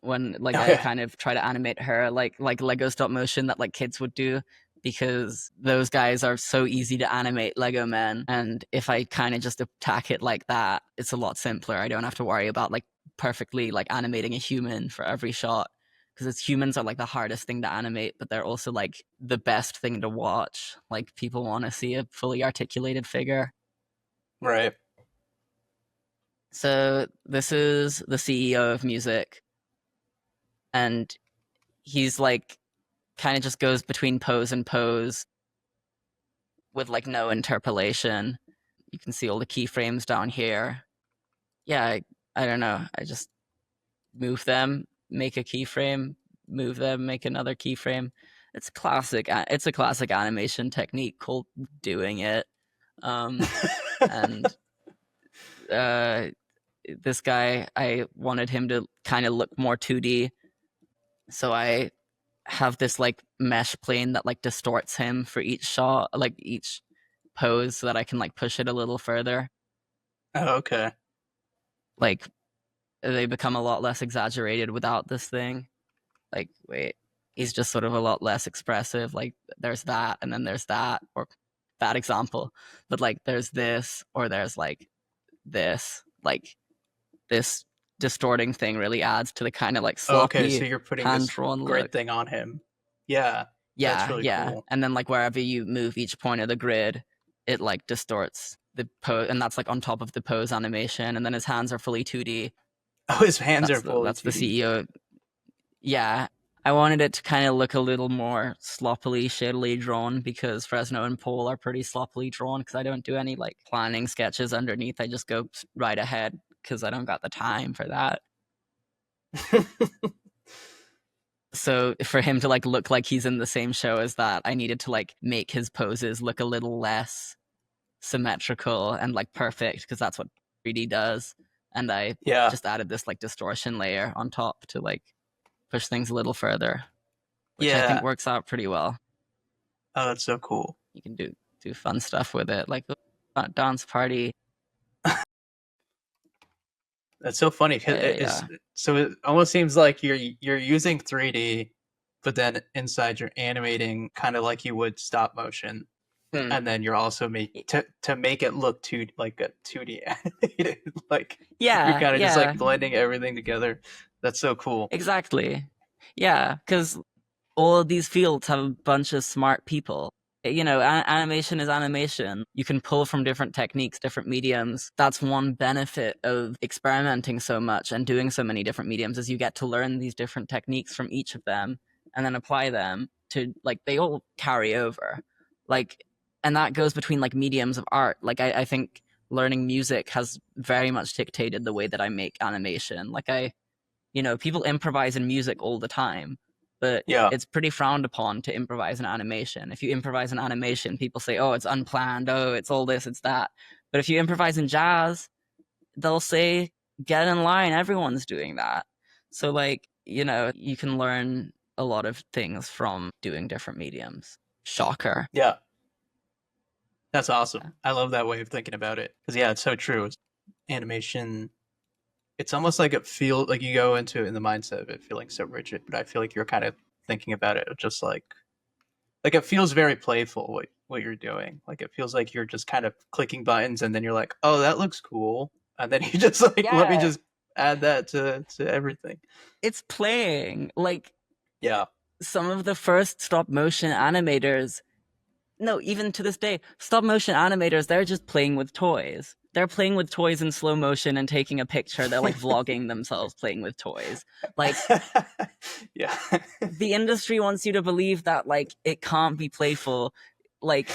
When like I Okay. kind of try to animate her like Lego stop motion that like kids would do because those guys are so easy to animate, Lego men. And if I kind of just attack it like that, it's a lot simpler. I don't have to worry about like perfectly like animating a human for every shot because humans are like the hardest thing to animate, but they're also like the best thing to watch. Like people want to see a fully articulated figure. Right. So this is the CEO of music, and he's like kind of just goes between pose and pose with like no interpolation. You can see all the keyframes down here. Yeah, I don't know. I just move them, make a keyframe, move them, make another keyframe. It's classic. It's a classic animation technique called doing it. And this guy, I wanted him to kind of look more 2D, so I have this like mesh plane that like distorts him for each shot, like each pose, so that I can like push it a little further. Oh, okay. Like they become a lot less exaggerated without this thing. Like, wait, he's just sort of a lot less expressive. Like there's that, and then there's that, or bad example, but like there's this, or there's like this, like this distorting thing really adds to the kind of like Oh, okay, so sloppy you're putting hand this drawn grid look. thing on him. Yeah, that's Yeah, really yeah. cool. And then like wherever you move each point of the grid, it like distorts the pose, and that's like on top of the pose animation. And then his hands are fully 2D. Oh, his hands are That's the fully that's the 2D. CEO. Yeah, I wanted it to kind of look a little more sloppily, shittily drawn, because Fresno and Paul are pretty sloppily drawn. Because I don't do any like planning sketches underneath. I just go right ahead because I don't got the time for that. So for him to like look like he's in the same show as that, I needed to like make his poses look a little less symmetrical and like perfect, because that's what 3D does. And I Yeah, just added this like distortion layer on top to like push things a little further, which I think yeah. works out pretty well. Oh, that's so cool. You can do fun stuff with it, like dance party. That's so funny. 'Cause Yeah, yeah. so it almost seems like you're using 3D, but then inside you're animating kind of like you would stop motion, Hmm. and then you're also to make it look like a 2D animated. Like you're Yeah, kind of just yeah, like blending everything together. That's so cool. exactly. Yeah, because all of these fields have a bunch of smart people. You know, animation is animation. You can pull from different techniques, different mediums. That's one benefit of experimenting so much and doing so many different mediums, is you get to learn these different techniques from each of them and then apply them to, like, they all carry over. Like, and that goes between like mediums of art. Like I think learning music has very much dictated the way that I make animation. Like people improvise in music all the time, but Yeah, it's pretty frowned upon to improvise in animation. If you improvise in animation, people say, oh, it's unplanned, oh, it's all this, it's that. But if you improvise in jazz, they'll say, get in line, everyone's doing that. So, like, you can learn a lot of things from doing different mediums. Shocker. yeah. That's awesome. I love that way of thinking about it. Because yeah, it's so true. Animation. It's almost like it feels like you go into it in the mindset of it feeling so rigid, but I feel like you're kind of thinking about it just like it feels very playful what you're doing. Like it feels like you're just kind of clicking buttons and then you're like, oh, that looks cool, and then you just like let me Yeah, just add that to everything. it's playing. Like, Yeah, some of the first stop motion animators, no, even to this day, stop motion animators, they're just playing with toys. They're playing with toys in slow motion and taking a picture. They're like vlogging themselves playing with toys. Like, yeah, the industry wants you to believe that like it can't be playful. Like,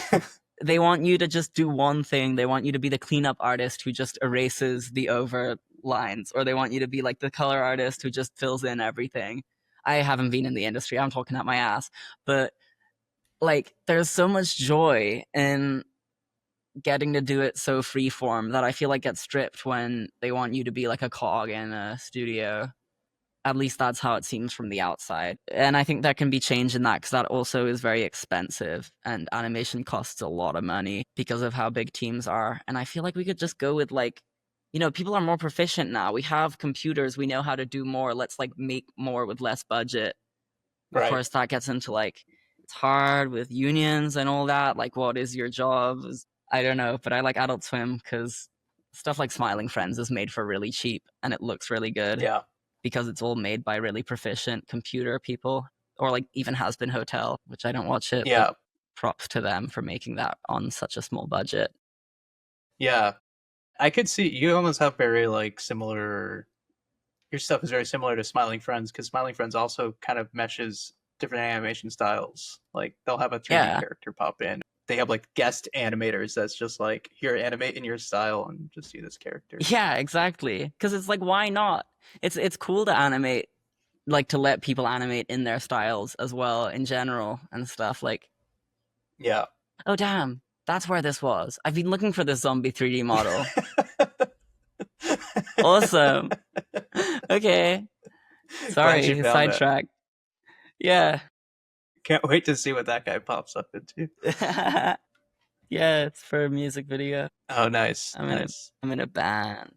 they want you to just do one thing. They want you to be the cleanup artist who just erases the over lines, or they want you to be like the color artist who just fills in everything. I haven't been in the industry. I'm talking out my ass, but like there's so much joy in getting to do it so freeform that I feel like gets stripped when they want you to be like a cog in a studio. At least that's how it seems from the outside. And I think that can be changed in that, because that also is very expensive and animation costs a lot of money because of how big teams are. And I feel like we could just go with like, people are more proficient now. We have computers, we know how to do more. Let's like make more with less budget. Of right. course, that gets into like, it's hard with unions and all that. Like, what is your job? I don't know, but I like Adult Swim because stuff like Smiling Friends is made for really cheap and it looks really good Yeah, because it's all made by really proficient computer people, or like even Has Been Hotel, which I don't watch it, but yeah, props to them for making that on such a small budget. yeah. I could see you almost have very like similar. Your stuff is very similar to Smiling Friends because Smiling Friends also kind of meshes different animation styles. Like they'll have a 3D Yeah. character pop in. They have like guest animators that's just like here animate in your style and just see this character. Yeah, exactly. Because it's like, why not? It's cool to animate, like to let people animate in their styles as well in general and stuff. Like, Yeah. oh damn, That's where this was. I've been looking for this zombie 3D model. Awesome. Okay. Glad you Sorry, found that. sidetrack. Yeah. Can't wait to see what that guy pops up into. Yeah, it's for a music video. Oh, nice, I'm nice, in a band.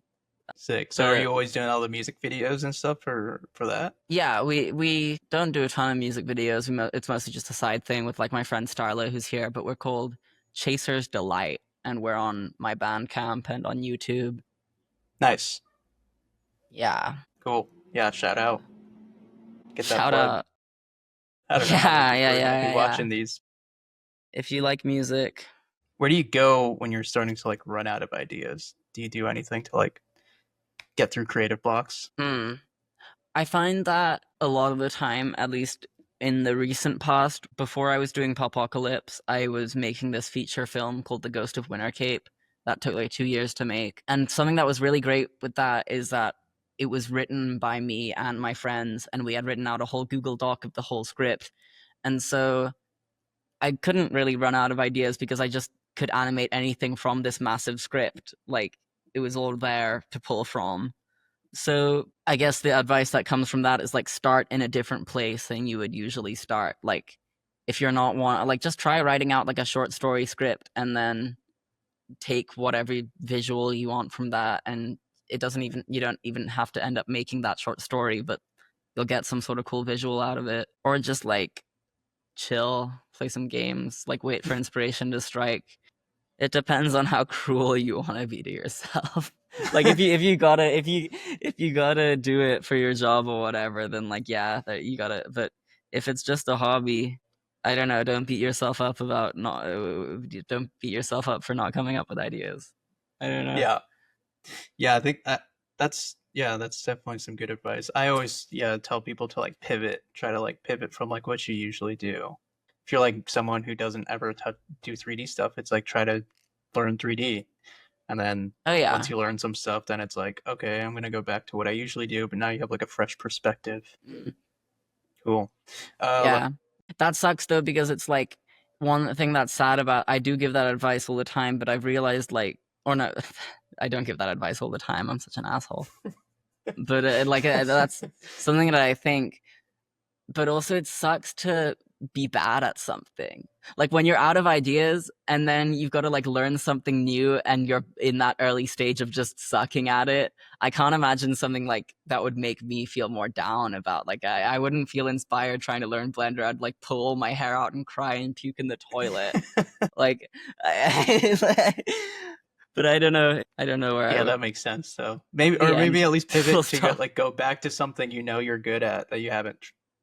sick. So, are you But always doing all the music videos and stuff for that? yeah, we don't do a ton of music videos. It's mostly just a side thing with like my friend Starla who's here, but we're called Chaser's Delight, and we're on my Bandcamp and on YouTube. Nice, Yeah. cool. Yeah, shout out. Get that Shout plug. out. I don't know how many Yeah, people yeah, are gonna yeah, be yeah, yeah. watching these. If you like music, Where do you go when you're starting to like run out of ideas? Do you do anything to like get through creative blocks? I find that a lot of the time, at least in the recent past, before I was doing Popocalypse, I was making this feature film called The Ghost of Winter Cape that took like 2 years to make. And something that was really great with that is that it was written by me and my friends, and we had written out a whole Google Doc of the whole script. And so I couldn't really run out of ideas because I just could animate anything from this massive script. Like, it was all there to pull from. So I guess the advice that comes from that is like start in a different place than you would usually start. Like, if you're not just try writing out like a short story script and then take whatever visual you want from that, and you don't even have to end up making that short story, but you'll get some sort of cool visual out of it. Or just like chill, play some games, like wait for inspiration to strike. It depends on how cruel you want to be to yourself. Like if you gotta do it for your job or whatever, then like yeah, that you gotta. But if it's just a hobby, I don't know. Don't beat yourself up about not. Don't beat yourself up for not coming up with ideas. I don't know. Yeah, yeah. I think that's definitely some good advice. I always tell people to like pivot, try to like pivot from like what you usually do. If you're like someone who doesn't ever do 3D stuff, it's like try to learn 3D. And then Oh once yeah. you learn some stuff, then it's like, okay, I'm gonna go back to what I usually do, but now you have like a fresh perspective. Mm. Cool. Yeah. That sucks though, because it's like one thing that's sad about I do give that advice all the time, but I've realized like or no I don't give that advice all the time. I'm such an asshole. But that's something that I think, but also it sucks to be bad at something. Like when you're out of ideas and then you've got to like learn something new and you're in that early stage of just sucking at it. I can't imagine something like that would make me feel more down about like I wouldn't feel inspired trying to learn Blender. I'd like pull my hair out and cry and puke in the toilet. Like but I don't know. I don't know where yeah, I would. that makes sense. So maybe, The or end. maybe at least Full pivot to stop. go back to something you know you're good at that you haven't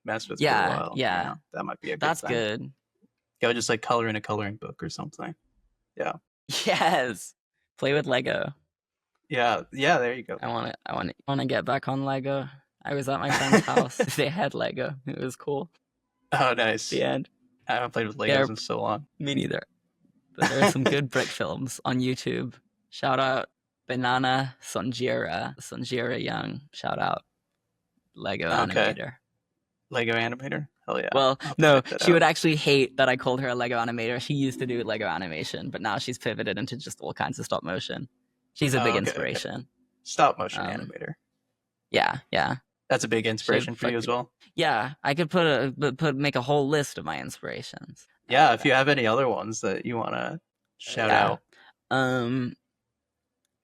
messed with for a Yeah, while. You yeah. know, that might be a good That's thing. good. Go just like color in a coloring book or something. Yeah. Yes. Play with Lego. Yeah. Yeah. There you go. I want to get back on Lego. I was at my friend's house. They had Lego. It was cool. Oh, nice. The end. I haven't played with Legos Yeah, in so long. me neither. But there are some good brick films on YouTube. Shout out Banana Sonjira Young. Shout out Lego Okay. animator. Lego animator. Hell yeah. Well, I'll have to no, check that she out. would actually hate that I called her a Lego animator. She used to do Lego animation, but now she's pivoted into just all kinds of stop motion. She's a big Oh, okay. inspiration. Stop motion Um, animator. yeah, yeah. That's a big inspiration for you as well. Yeah, I could make a whole list of my inspirations. Yeah, if you have any other ones that you want to shout out.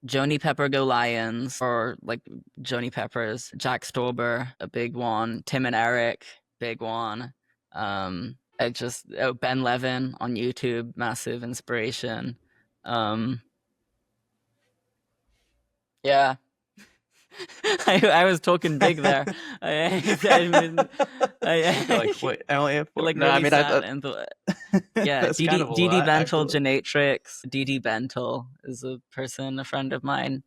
Joni Pepper Go Lions, or like Joni Peppers, Jack Stauber, a big one, Tim and Eric, big one. Ben Levin on YouTube, massive inspiration. Yeah. I was talking big there. Like, wait, I only have four. Like No, really I mean, sad. And yeah, that's kind of a lot, Bentel actually. Genatrix. Didi Bentel is a friend of mine.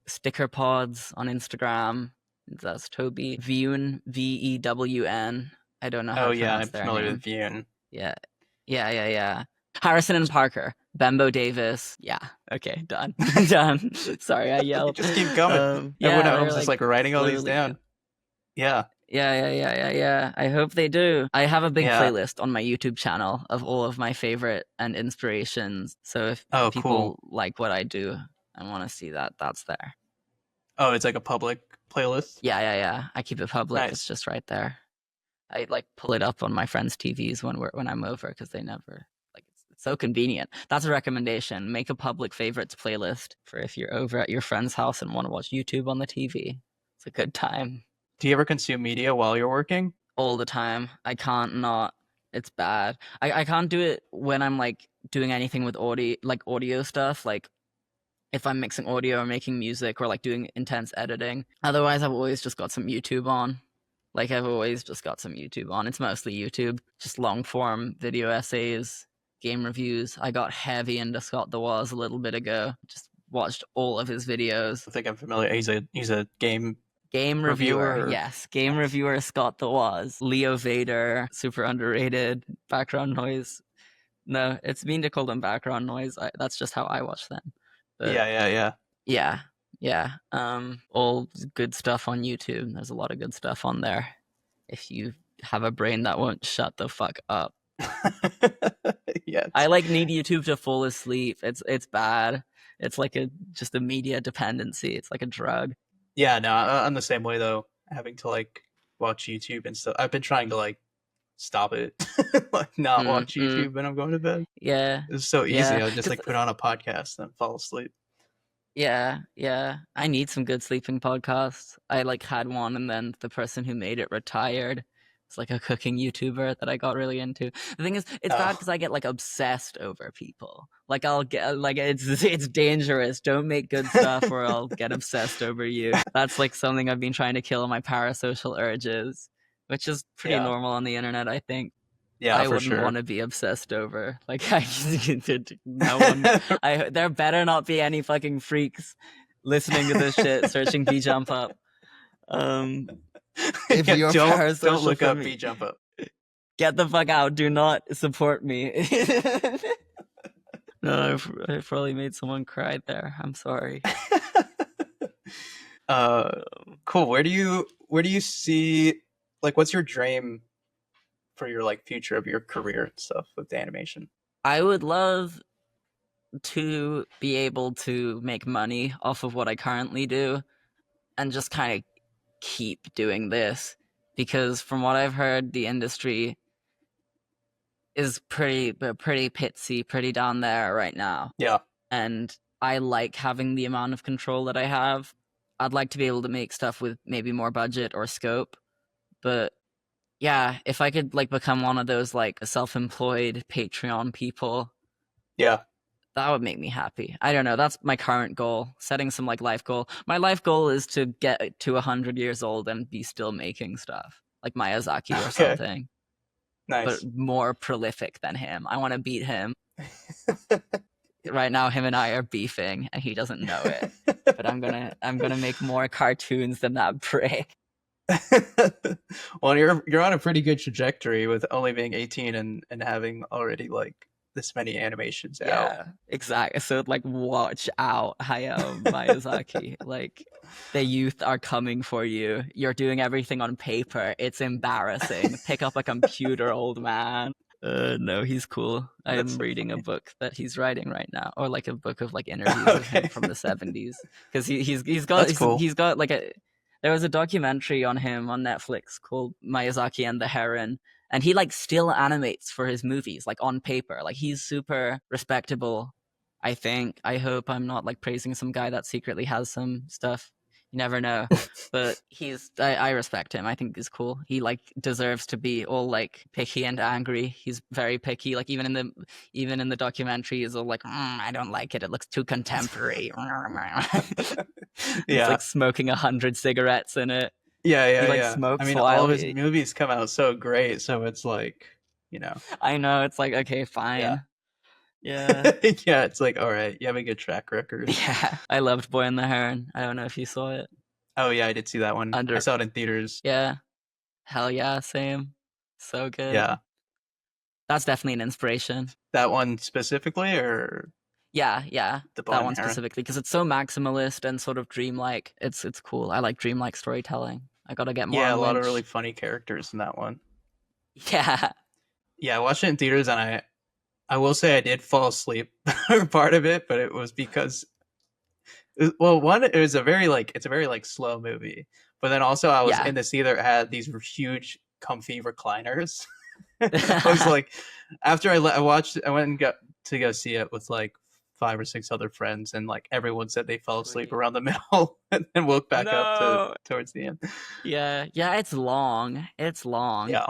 Sticker Pods on Instagram. That's Toby. Vewn, Vewn. I don't know how Oh to yeah, pronounce I'm their familiar name. with Vune. Yeah. Harrison and Parker. Bembo Davis. Yeah. Okay, done. Done. Sorry, I yelled. Just keep coming. Yeah, Everyone at they're home's just like writing all these literally down. Yeah. Yeah. I hope they do. I have a big Yeah. playlist on my YouTube channel of all of my favorite and inspirations. So if Oh, cool. people like what I do and want to see that, that's there. Oh, it's like a public playlist. Yeah. I keep it public. It's Nice. just right there. I like pull it up on my friends' TVs when I'm over because they never like it's so convenient. That's a recommendation. Make a public favorites playlist for if you're over at your friend's house and want to watch YouTube on the TV. It's a good time. Do you ever consume media while you're working? All the time. I can't not. It's bad. I can't do it when I'm like doing anything with audio stuff, like if I'm mixing audio or making music or like doing intense editing. Otherwise, I've always just got some YouTube on. Like I've always just got some YouTube on. It's mostly YouTube, just long form video essays, game reviews. I got heavy into Scott the Woz a little bit ago. Just watched all of his videos. I think I'm familiar. He's a game Reviewer, reviewer. yes. Game Nice. reviewer Scott the Woz. Leo Vader, super underrated. Background noise. No, it's mean to call them background noise. That's just how I watch them. But Yeah. yeah. All good stuff on YouTube. There's a lot of good stuff on there. If you have a brain that won't shut the fuck up. Yeah. I like need YouTube to fall asleep. It's bad. It's like just a media dependency. It's like a drug. Yeah, no, I'm the same way though. Having to like watch YouTube and stuff. I've been trying to like stop it, like not watch YouTube when I'm going to bed. Yeah, It's so easy. yeah. I'll just like put on a podcast and fall asleep. Yeah. I need some good sleeping podcasts. I like had one, and then the person who made it retired. It's like a cooking YouTuber that I got really into. The thing is, it's bad because I get like obsessed over people. Like I'll get like it's dangerous. Don't make good stuff, or I'll get obsessed over you. That's like something I've been trying to kill my parasocial urges, which is pretty normal on the internet, I think. Yeah, I for wouldn't sure. want to be obsessed over. Like, no one. There better not be any fucking freaks listening to this shit, searching Jumpup. If you're parasocial, don't look up me, Jumpup. Get the fuck out. Do not support me. No, I probably made someone cry there. I'm sorry. Cool. Where do you see, like, what's your dream for your like future of your career and stuff with animation? I would love to be able to make money off of what I currently do and just kind of keep doing this, because from what I've heard, the industry is pretty pitsy, pretty down there right now. Yeah. And I like having the amount of control that I have. I'd like to be able to make stuff with maybe more budget or scope, but yeah, if I could like become one of those like self-employed Patreon people, yeah, that would make me happy. I don't know. That's my current goal. Setting some like life goal. My life goal is to get to 100 years old and be still making stuff like Miyazaki or something. Nice. But more prolific than him. I want to beat him. Right now, him and I are beefing, and he doesn't know it. But I'm gonna make more cartoons than that prick. Well, you're on a pretty good trajectory with only being 18 and having already like this many animations out. Yeah, exactly. So like, watch out, Hayao Miyazaki. Like, the youth are coming for you. You're doing everything on paper. It's embarrassing. Pick up a computer, old man. No, he's cool. I'm reading a book that he's writing right now, or like a book of like interviews with him from the 70s, because he's got like a. There was a documentary on him on Netflix called Miyazaki and the Heron, and he like still animates for his movies, like on paper. Like, he's super respectable, I think. I hope I'm not like praising some guy that secretly has some stuff. You never know. But I respect him. I think he's cool. He like deserves to be all like picky and angry. He's very picky. Like even in the documentary, he's all like, I don't like it. It looks too contemporary. He's like smoking 100 cigarettes in it. Yeah. He like smokes. I mean, all of his movies come out so great, so it's like, you know. I know, it's like, okay, fine. Yeah. Yeah, it's like, all right, you have a good track record. Yeah, I loved Boy and the Heron. I don't know if you saw it. Oh yeah, I did see that one. I saw it in theaters. Yeah, hell yeah, same. So good. Yeah, that's definitely an inspiration. That one specifically, or yeah, that one specifically, because it's so maximalist and sort of dreamlike. It's cool. I like dreamlike storytelling. I gotta get more Yeah, a on lot of really Lynch. funny characters in that one. Yeah. Yeah, I watched it in theaters, and I will say I did fall asleep for part of it, but it was because well, one, it was a very like it's a very like slow movie, but then also I was Yeah. in this theater, it had these huge comfy recliners. I was like, after I watched it, I went and got to go see it with like 5 or 6 other friends, and like everyone said they fell asleep Sweet. around the middle and then woke back up to No. towards the end. Yeah. Yeah, it's long. It's long. Yeah,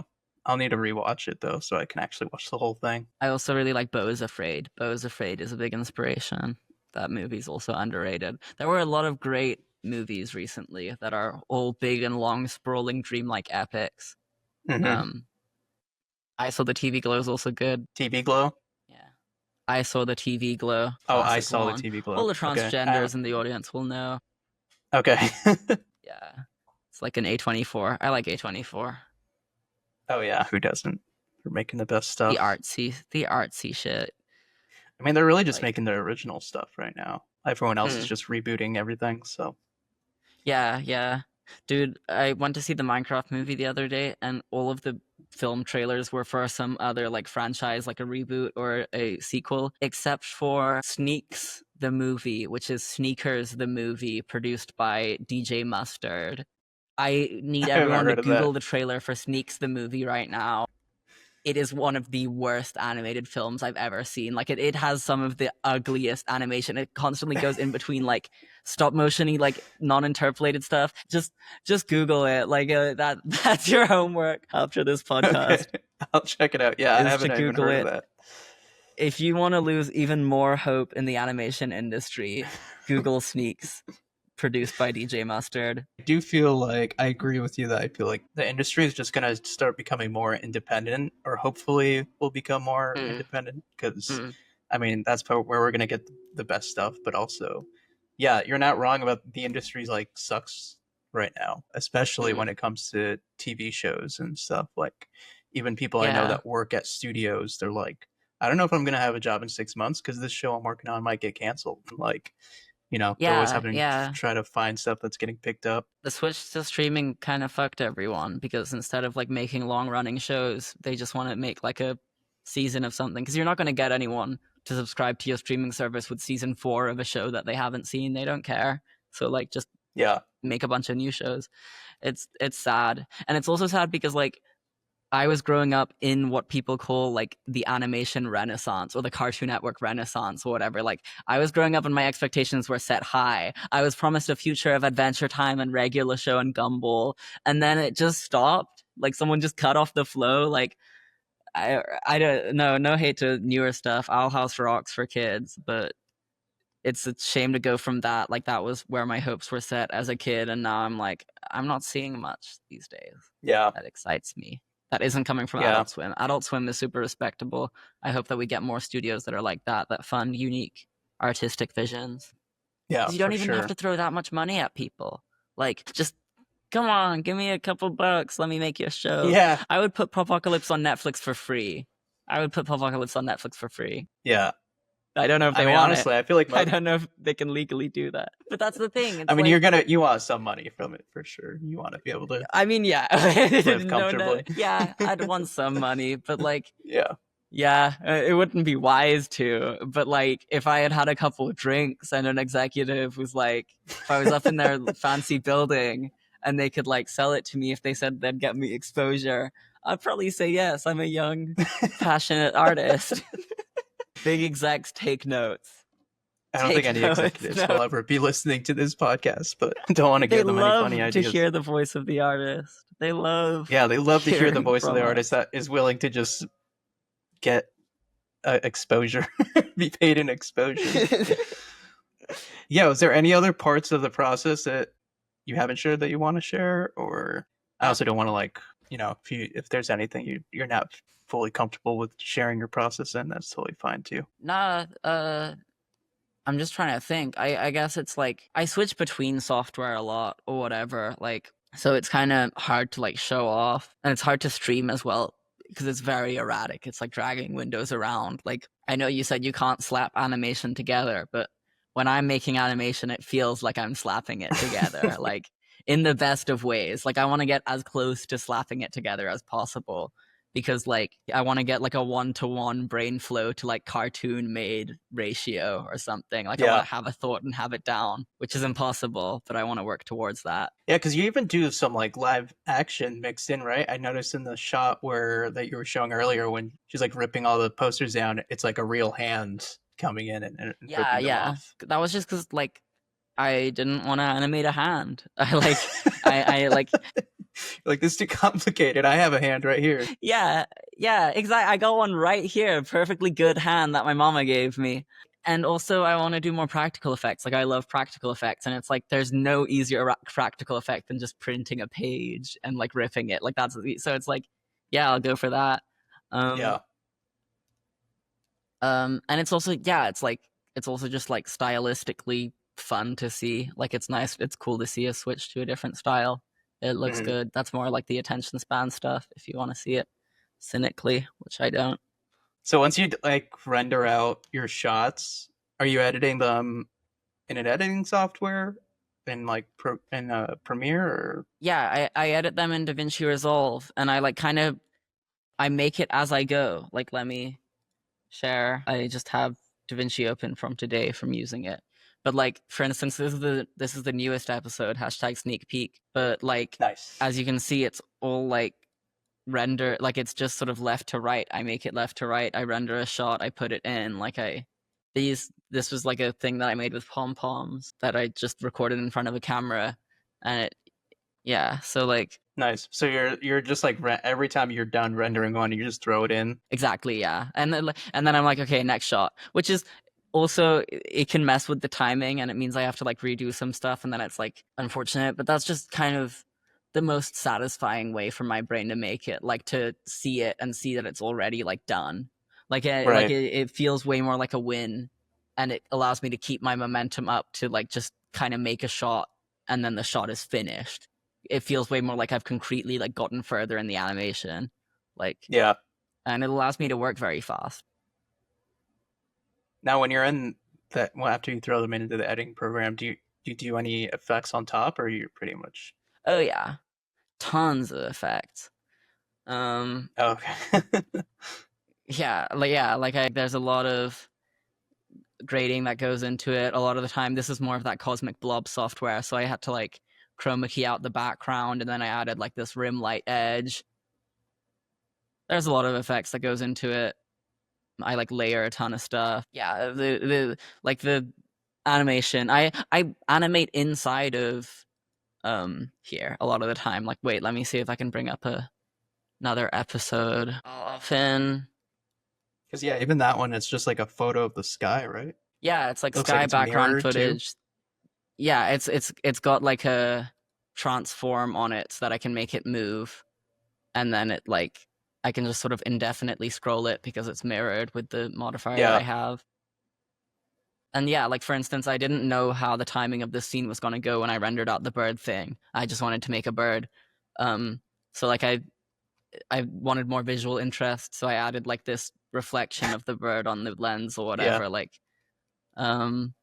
I'll need to rewatch it though, so I can actually watch the whole thing. I also really like Beau is Afraid. Beau is Afraid is a big inspiration. That movie's also underrated. There were a lot of great movies recently that are all big and long, sprawling, dreamlike epics. Mm-hmm. Um, I Saw the TV Glow is also good. TV Glow. Yeah. I Saw the TV Glow, Oh, I classic saw the one. TV All Glow. the Okay. transgenders in the audience will know. Okay. Yeah. It's like an A24. I like A24. Oh yeah, who doesn't? They're making the best The stuff. artsy shit. I mean, they're really just Like, making their original stuff right now. Everyone else is mm, just rebooting everything. So yeah, yeah. Dude, I went to see the Minecraft movie the other day, and all of the film trailers were for some other like franchise, like a reboot or a sequel, except for Sneaks the movie, which is Sneakers the movie, produced by DJ Mustard. I need I haven't everyone to heard of that. Google the trailer for Sneaks the movie right now. It is one of the worst animated films I've ever seen. Like it has some of the ugliest animation. It constantly goes in between like stop motiony, like non-interpolated stuff. Just Google it. Like that's your homework after this Okay, podcast I'll check it out. Yeah, I is to haven't even Google heard of it. that. If you want to lose even more hope in the animation industry, Google Sneaks, produced by DJ Mustard. I do feel like I agree with you that I feel like the industry is just gonna start becoming more independent, or hopefully will become more Mm, independent. Because mm, I mean, that's where we're gonna get the best stuff. But also, yeah, you're not wrong about the industry's like sucks right now, especially when mm. it comes to TV shows and stuff. Like, even people I know Yeah, that work at studios, they're like, I don't know if I'm gonna have a job in 6 months because this show I'm working on might get canceled. Like, they're always yeah, having to yeah. try to find stuff that's getting picked up. The switch to streaming kind of fucked everyone because instead of like making long running shows, they just want to make like a season of something because you're not going to get anyone to subscribe to your streaming service with season 4 of a show that they haven't seen. They don't care. So like just Yeah. make a bunch of new shows. It's sad. And it's also sad because like I was growing up in what people call like the animation renaissance or the Cartoon Network renaissance or whatever. Like I was growing up and my expectations were set high. I was promised a future of Adventure Time and Regular Show and Gumball, and then it just stopped. Like someone just cut off the flow. Like I don't know. No hate to newer stuff. Owl House rocks for kids, but it's a shame to go from that. Like that was where my hopes were set as a kid, and now I'm like I'm not seeing much these days Yeah. that excites me. That isn't coming from Yeah. Adult Swim. Adult Swim is super respectable. I hope that we get more studios that are like that fund, unique, artistic visions. Yeah, Because you don't for even have sure. to throw that much money at people. Like, just come on, give me a couple bucks. Let me make you a show. Yeah. I would put Popocalypse on Netflix for free. I would put Popocalypse on Netflix for free. Yeah. I don't know if I they mean, want it. honestly, I feel like I don't know if they can legally do that. But that's the thing. It's I mean, like, you want some money from it for sure. You want to be able to I mean, yeah. live comfortably. Yeah, I'd want some money, but like, Yeah. yeah, it wouldn't be wise to. But like, if I had had a couple of drinks and an executive was like, if I was up in their fancy building and they could like sell it to me if they said they'd get me exposure, I'd probably say yes. I'm a young, passionate artist. Big execs take notes. I don't think any executives will ever be listening to this podcast, but I don't want to give them any funny They love to ideas. hear the voice of the artist. They love. Yeah, they love to hear the hearing voice of from the us. artist that is willing to just get exposure, be paid in exposure. Yeah, was there any other parts of the process that you haven't shared that you want to share? Or I also don't want to like, if there's anything you're not fully comfortable with sharing your process in, that's totally fine too. Nah, I'm just trying to think. I guess it's like I switch between software a lot or whatever. Like, so it's kind of hard to like show off, and it's hard to stream as well because it's very erratic. It's like dragging windows around. Like, I know you said you can't slap animation together, but when I'm making animation, it feels like I'm slapping it together. Like, in the best of ways. Like I want to get as close to slapping it together as possible because like I want to get like a 1-to-1 brain flow to like cartoon made ratio or something. Like I want Yeah. to have a thought and have it down, which is impossible, but I want to work towards that. Yeah, because you even do some like live action mixed in, right? I noticed in the shot where that you were showing earlier when she's like ripping all the posters down, it's like a real hand coming in and Yeah, ripping them yeah. off. That was just because like I didn't want to animate a hand. I like Like this is too complicated. I have a hand right here. yeah, yeah, exactly. I got one right here, perfectly good hand that my mama gave me. And also, I want to do more practical effects. Like, I love practical effects, and it's like there's no easier practical effect than just printing a page and like ripping it. Like that's so. It's like, yeah, I'll go for that. Um, Yeah. and it's also yeah, it's also just like stylistically fun to see. Like, it's nice. It's cool to see a switch to a different style. It looks Mhm. good. That's more like the attention span stuff. If you want to see it cynically, which I don't. So once you like render out your shots, are you editing them in an editing software in like Premiere or Yeah, I edit them in DaVinci Resolve, and I like kind of I make it as I go. Like, let me share. I just have DaVinci open from today from using it. But like, for instance, this is the newest episode, hashtag sneak peek. But like, nice? as you can see, it's all like render, like it's just sort of left to right. I make it left to right. I render a shot. I put it in. Like this was like a thing that I made with pom poms that I just recorded in front of a camera, and it yeah. So like Nice. So you're just like every time you're done rendering one, you just throw it in. exactly, yeah. And then I'm like, okay, next shot, which is also it can mess with the timing and it means I have to like redo some stuff and then it's like unfortunate, but that's just kind of the most satisfying way for my brain to make it, like to see it and see that it's already like done. Right. It feels way more like a win and it allows me to keep my momentum up to like just kind of make a shot and then the shot is finished. It feels way more like I've concretely like gotten further in the animation. Like Yeah. and it allows me to work very fast. Now, when you're in that, well, after you throw them into the editing program, do you do any effects on top, or you're pretty much Oh yeah, tons of effects. Um, okay? yeah, like there's a lot of grading that goes into it. A lot of the time, this is more of that cosmic blob software, so I had to like chroma key out the background, and then I added like this rim light edge. There's a lot of effects that goes into it. I like layer a ton of stuff. Yeah, the animation. I animate inside of here a lot of the time. Like, wait, let me see if I can bring up another episode. I'll often Because yeah, even that one, it's just like a photo of the sky, right? yeah, it's like Looks like sky it's background mirrored too. footage. Yeah, it's got like a transform on it so that I can make it move, and then it like I can just sort of indefinitely scroll it because it's mirrored with the modifier that I Yeah. have. And yeah, like for instance, I didn't know how the timing of this scene was going to go when I rendered out the bird thing. I just wanted to make a bird. Um, so like I wanted more visual interest, so I added like this reflection of the bird on the lens or Yeah. whatever. Like, um,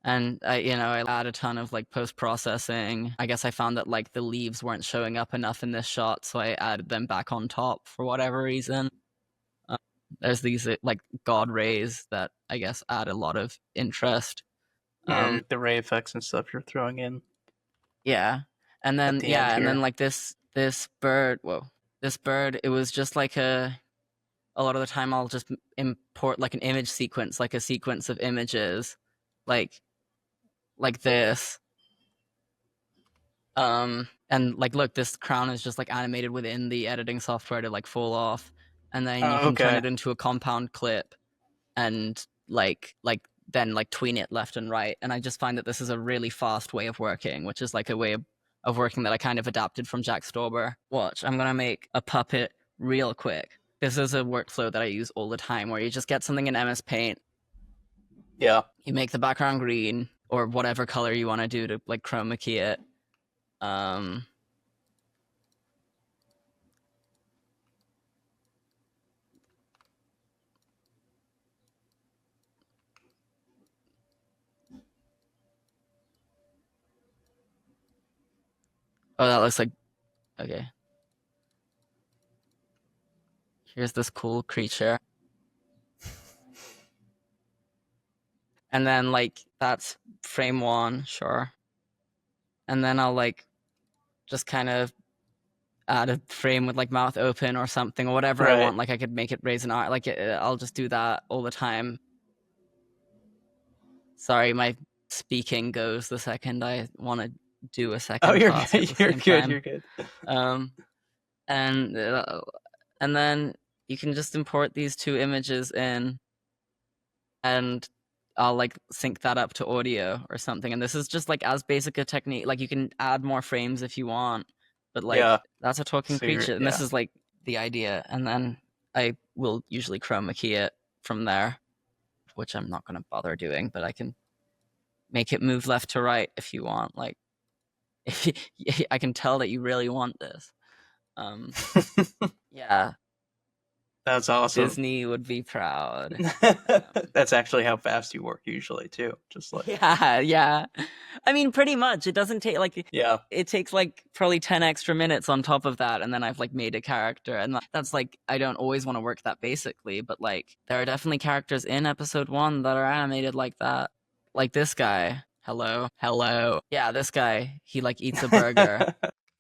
and I add a ton of like post processing. I guess I found that like the leaves weren't showing up enough in this shot, so I added them back on top for whatever reason. Um, there's these like god rays that I guess add a lot of interest. The ray effects and stuff you're throwing in Yeah, and at then the end yeah, and then here. like this bird. Whoa, this bird. It was just like a lot of the time I'll just import like an image sequence, like a sequence of images, like this. And like look, this crown is just like animated within the editing software to like fall off, and then you Oh, can turn okay. it into a compound clip and like then like tween it left and right. And I just find that this is a really fast way of working, which is like a way of working that I kind of adapted from Jack Stauber. Watch, I'm gonna make a puppet real quick. This is a workflow that I use all the time where you just get something in MS Paint, Yeah. you make the background green or whatever color you want to do to like chroma key it. Um, Oh, that looks like okay. Here's this cool creature. And then like that's frame 1, sure. And then I'll like just kind of add a frame with like mouth open or something or whatever I Right. want. Like I could make it raise an eye. Like I'll just do that all the time. Sorry, my speaking goes the second I want to do a second Oh, you're task at the good. You're same good. time. You're good. Um, and then you can just import these 2 images in, and I'll like sync that up to audio or something. And this is just like as basic a technique. Like you can add more frames if you want, but like Yeah. that's a talking So you're, creature, and this is like the idea. And then I will usually chroma key it from there, which I'm not going to bother doing, but I can make it move left to right if you want. Like, I can tell that you really want this. Yeah, That's awesome. Disney would be proud. That's actually how fast you work usually too. Just like Yeah. I mean, pretty much. It doesn't take like yeah. It takes like probably 10 extra minutes on top of that, and then I've like made a character. And that's like I don't always want to work that basically, but like there are definitely characters in episode 1 that are animated like that. Like this guy. Hello. Yeah, this guy, he like eats a burger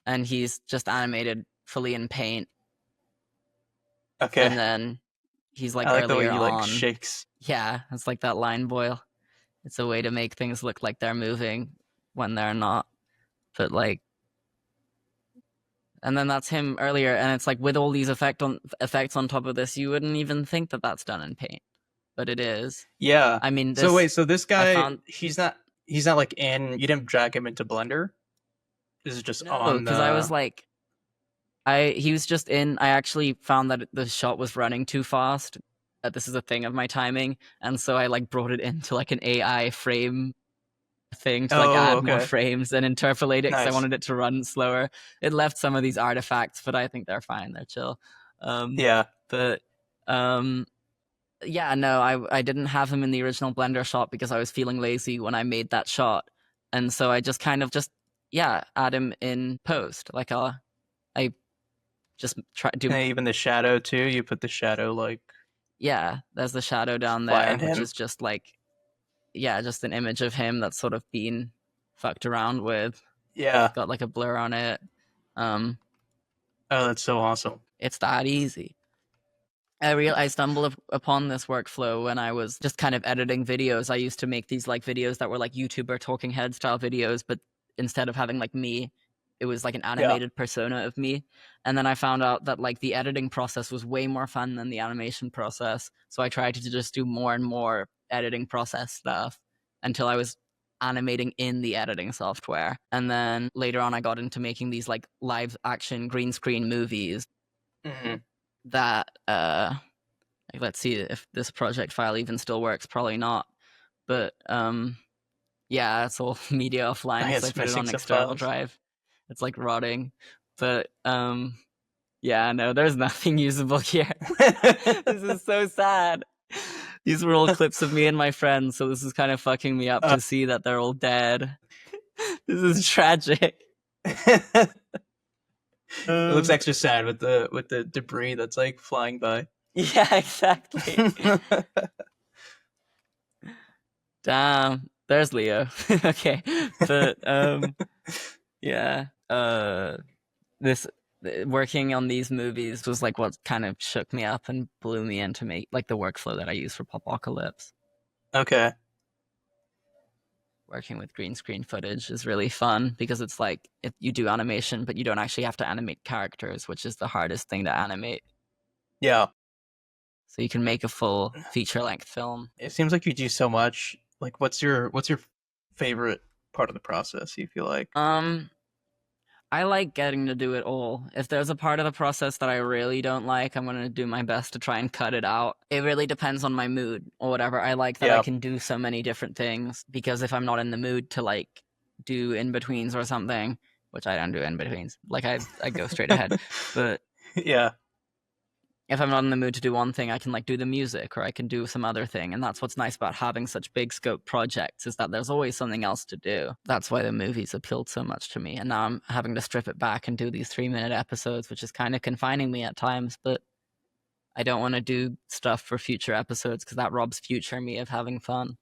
and he's just animated fully in paint. Okay. And then he's like I like the way earlier he like on. shakes. Yeah, it's like that line boil. It's a way to make things look like they're moving when they're not. But like, and then that's him earlier, and it's like with all these effects on top of this, you wouldn't even think that that's done in paint, but it is. Yeah. I mean, So wait, so this guy, he's not like in. You didn't drag him into Blender. This is just on because I was like, he was just in. I actually found that the shot was running too fast. That this is a thing of my timing, and so I like brought it into like an AI frame thing to like add more frames and interpolate it because I wanted it to run slower. It left some of these artifacts, but I think they're fine. They're chill. Yeah. But yeah, no, I didn't have him in the original Blender shot because I was feeling lazy when I made that shot, and so I just kind of add him in post. Like I just try do. And even the shadow too. You put the shadow like. Yeah, there's the shadow down there, which is just like. Yeah, just an image of him that's sort of been fucked around with. Yeah. It's got like a blur on it. Oh, that's so awesome. It's that easy. I stumbled upon this workflow when I was just kind of editing videos. I used to make these like videos that were like YouTuber talking head style videos, but instead of having like me, it was like an animated persona of me. And then I found out that like the editing process was way more fun than the animation process. So I tried to just do more and more editing process stuff until I was animating in the editing software. And then later on, I got into making these like live action green screen movies that, like, let's see if this project file even still works. Probably not. But yeah, it's all media offline, so I put it on an external drive. It's like rotting. But yeah, no, there's nothing usable here. This is so sad. These were all clips of me and my friends, so this is kind of fucking me up to see that they're all dead. This is tragic. It looks extra sad with the debris that's like flying by. Yeah, exactly. Damn, there's Leo. Okay, but yeah, this working on these movies was like what kind of shook me up and blew me into make like the workflow that I use for Popocalypse. Okay. Working with green screen footage is really fun because it's like you do animation, but you don't actually have to animate characters, which is the hardest thing to animate. Yeah. So you can make a full feature-length film. It seems like you do so much. Like, what's your favorite part of the process, you feel like? I like getting to do it all. If there's a part of the process that I really don't like, I'm going to do my best to try and cut it out. It really depends on my mood or whatever. I like that I can do so many different things because if I'm not in the mood to like do in-betweens or something, which I don't do in-betweens, like I go straight ahead. But yeah. if I'm not in the mood to do one thing, I can like do the music or I can do some other thing. And that's what's nice about having such big scope projects, is that there's always something else to do. That's why the movies appealed so much to me. And now I'm having to strip it back and do these 3-minute episodes, which is kind of confining me at times, but I don't want to do stuff for future episodes because that robs future me of having fun.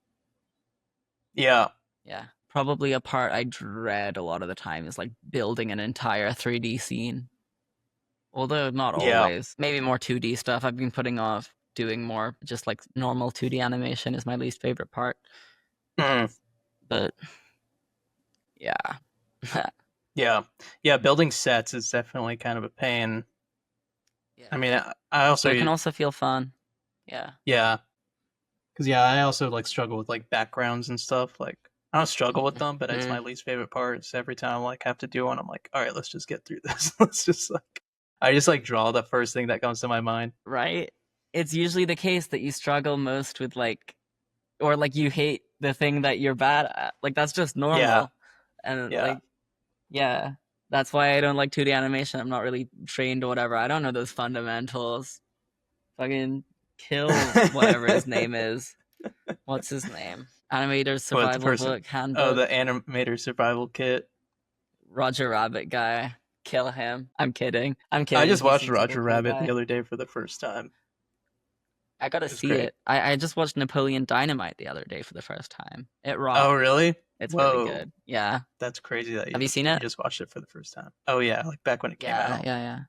Yeah. Yeah. Probably a part I dread a lot of the time is like building an entire 3D scene. Although not Yeah. always. Maybe more 2D stuff. I've been putting off doing more just like normal 2D animation is my least favorite part. Mhm. But yeah. Yeah, building sets is definitely kind of a pain. Yeah. I mean, I But it can also, also feel fun. Yeah. yeah, because yeah, I also like struggle with like backgrounds and stuff. Like, I don't struggle with them, but it's my least favorite part. So every time I like have to do one, I'm like, all right, let's just get through this. Let's just like, I just like draw the first thing that comes to my mind. Right? It's usually the case that you struggle most with like, or like you hate the thing that you're bad at. Like that's just Yeah, normal. And yeah. like, yeah. That's why I don't like 2D animation. I'm not really trained or whatever. I don't know those fundamentals. Fucking kill whatever his name is. What's his name? Animator's What the survival person? book, Oh, handbook. the animator survival kit. Roger Rabbit guy. Kill him. I'm kidding. I'm I kidding. just He watched seems like a Roger cool Rabbit the guy. other day for the first time. I gotta It was see great. it. I just watched Napoleon Dynamite the other day for the first time. It Oh, rocks. really? It's really Whoa, good. Yeah. that's crazy that Have you seen you it? just watched it for the first time. Oh yeah, like back when it came Yeah, out. yeah, yeah.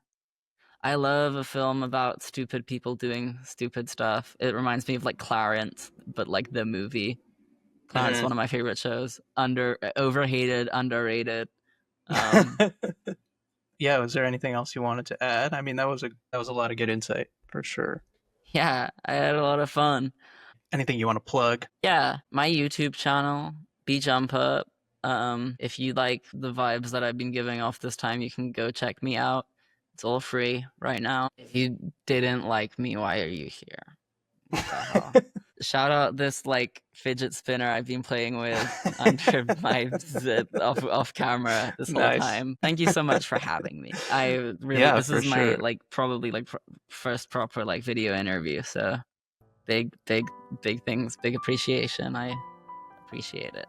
I love a film about stupid people doing stupid stuff. It reminds me of like Clarence, but like the movie. Clarence is Mhm. one of my favorite shows. Overhated, underrated. Um, Yeah, was there anything else you wanted to add? I mean, that was a lot of good insight for sure. yeah, I had a lot of fun. Anything you want to plug? Yeah, my YouTube channel, Be Jumpup. If you like the vibes that I've been giving off this time, you can go check me out. It's all free right now. If you didn't like me, why are you here? What the hell? Shout out this like fidget spinner I've been playing with under my zip off camera this whole Nice. time. Thank you so much for having me. I really Yeah, this for is my sure. like probably like first proper like video interview, so big things, big appreciation. I appreciate it.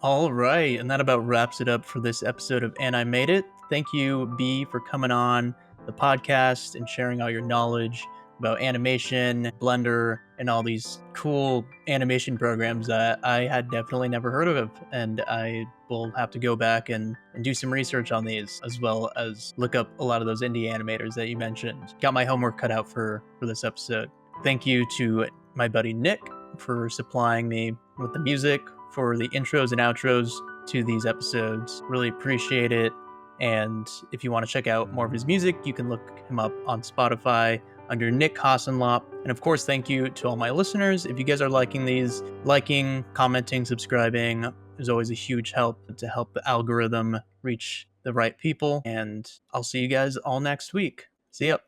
All right, and that about wraps it up for this episode of And I Made It. Thank you, B, for coming on the podcast and sharing all your knowledge about animation, Blender, and all these cool animation programs that I had definitely never heard of. And I will have to go back and do some research on these, as well as look up a lot of those indie animators that you mentioned. Got my homework cut out for this episode. Thank you to my buddy Nick for supplying me with the music for the intros and outros to these episodes. Really appreciate it. And if you want to check out more of his music, you can look him up on Spotify under Nick Hassenlop. And of course, thank you to all my listeners. If you guys are liking these, liking, commenting, subscribing is always a huge help to help the algorithm reach the right people. And I'll see you guys all next week. See ya.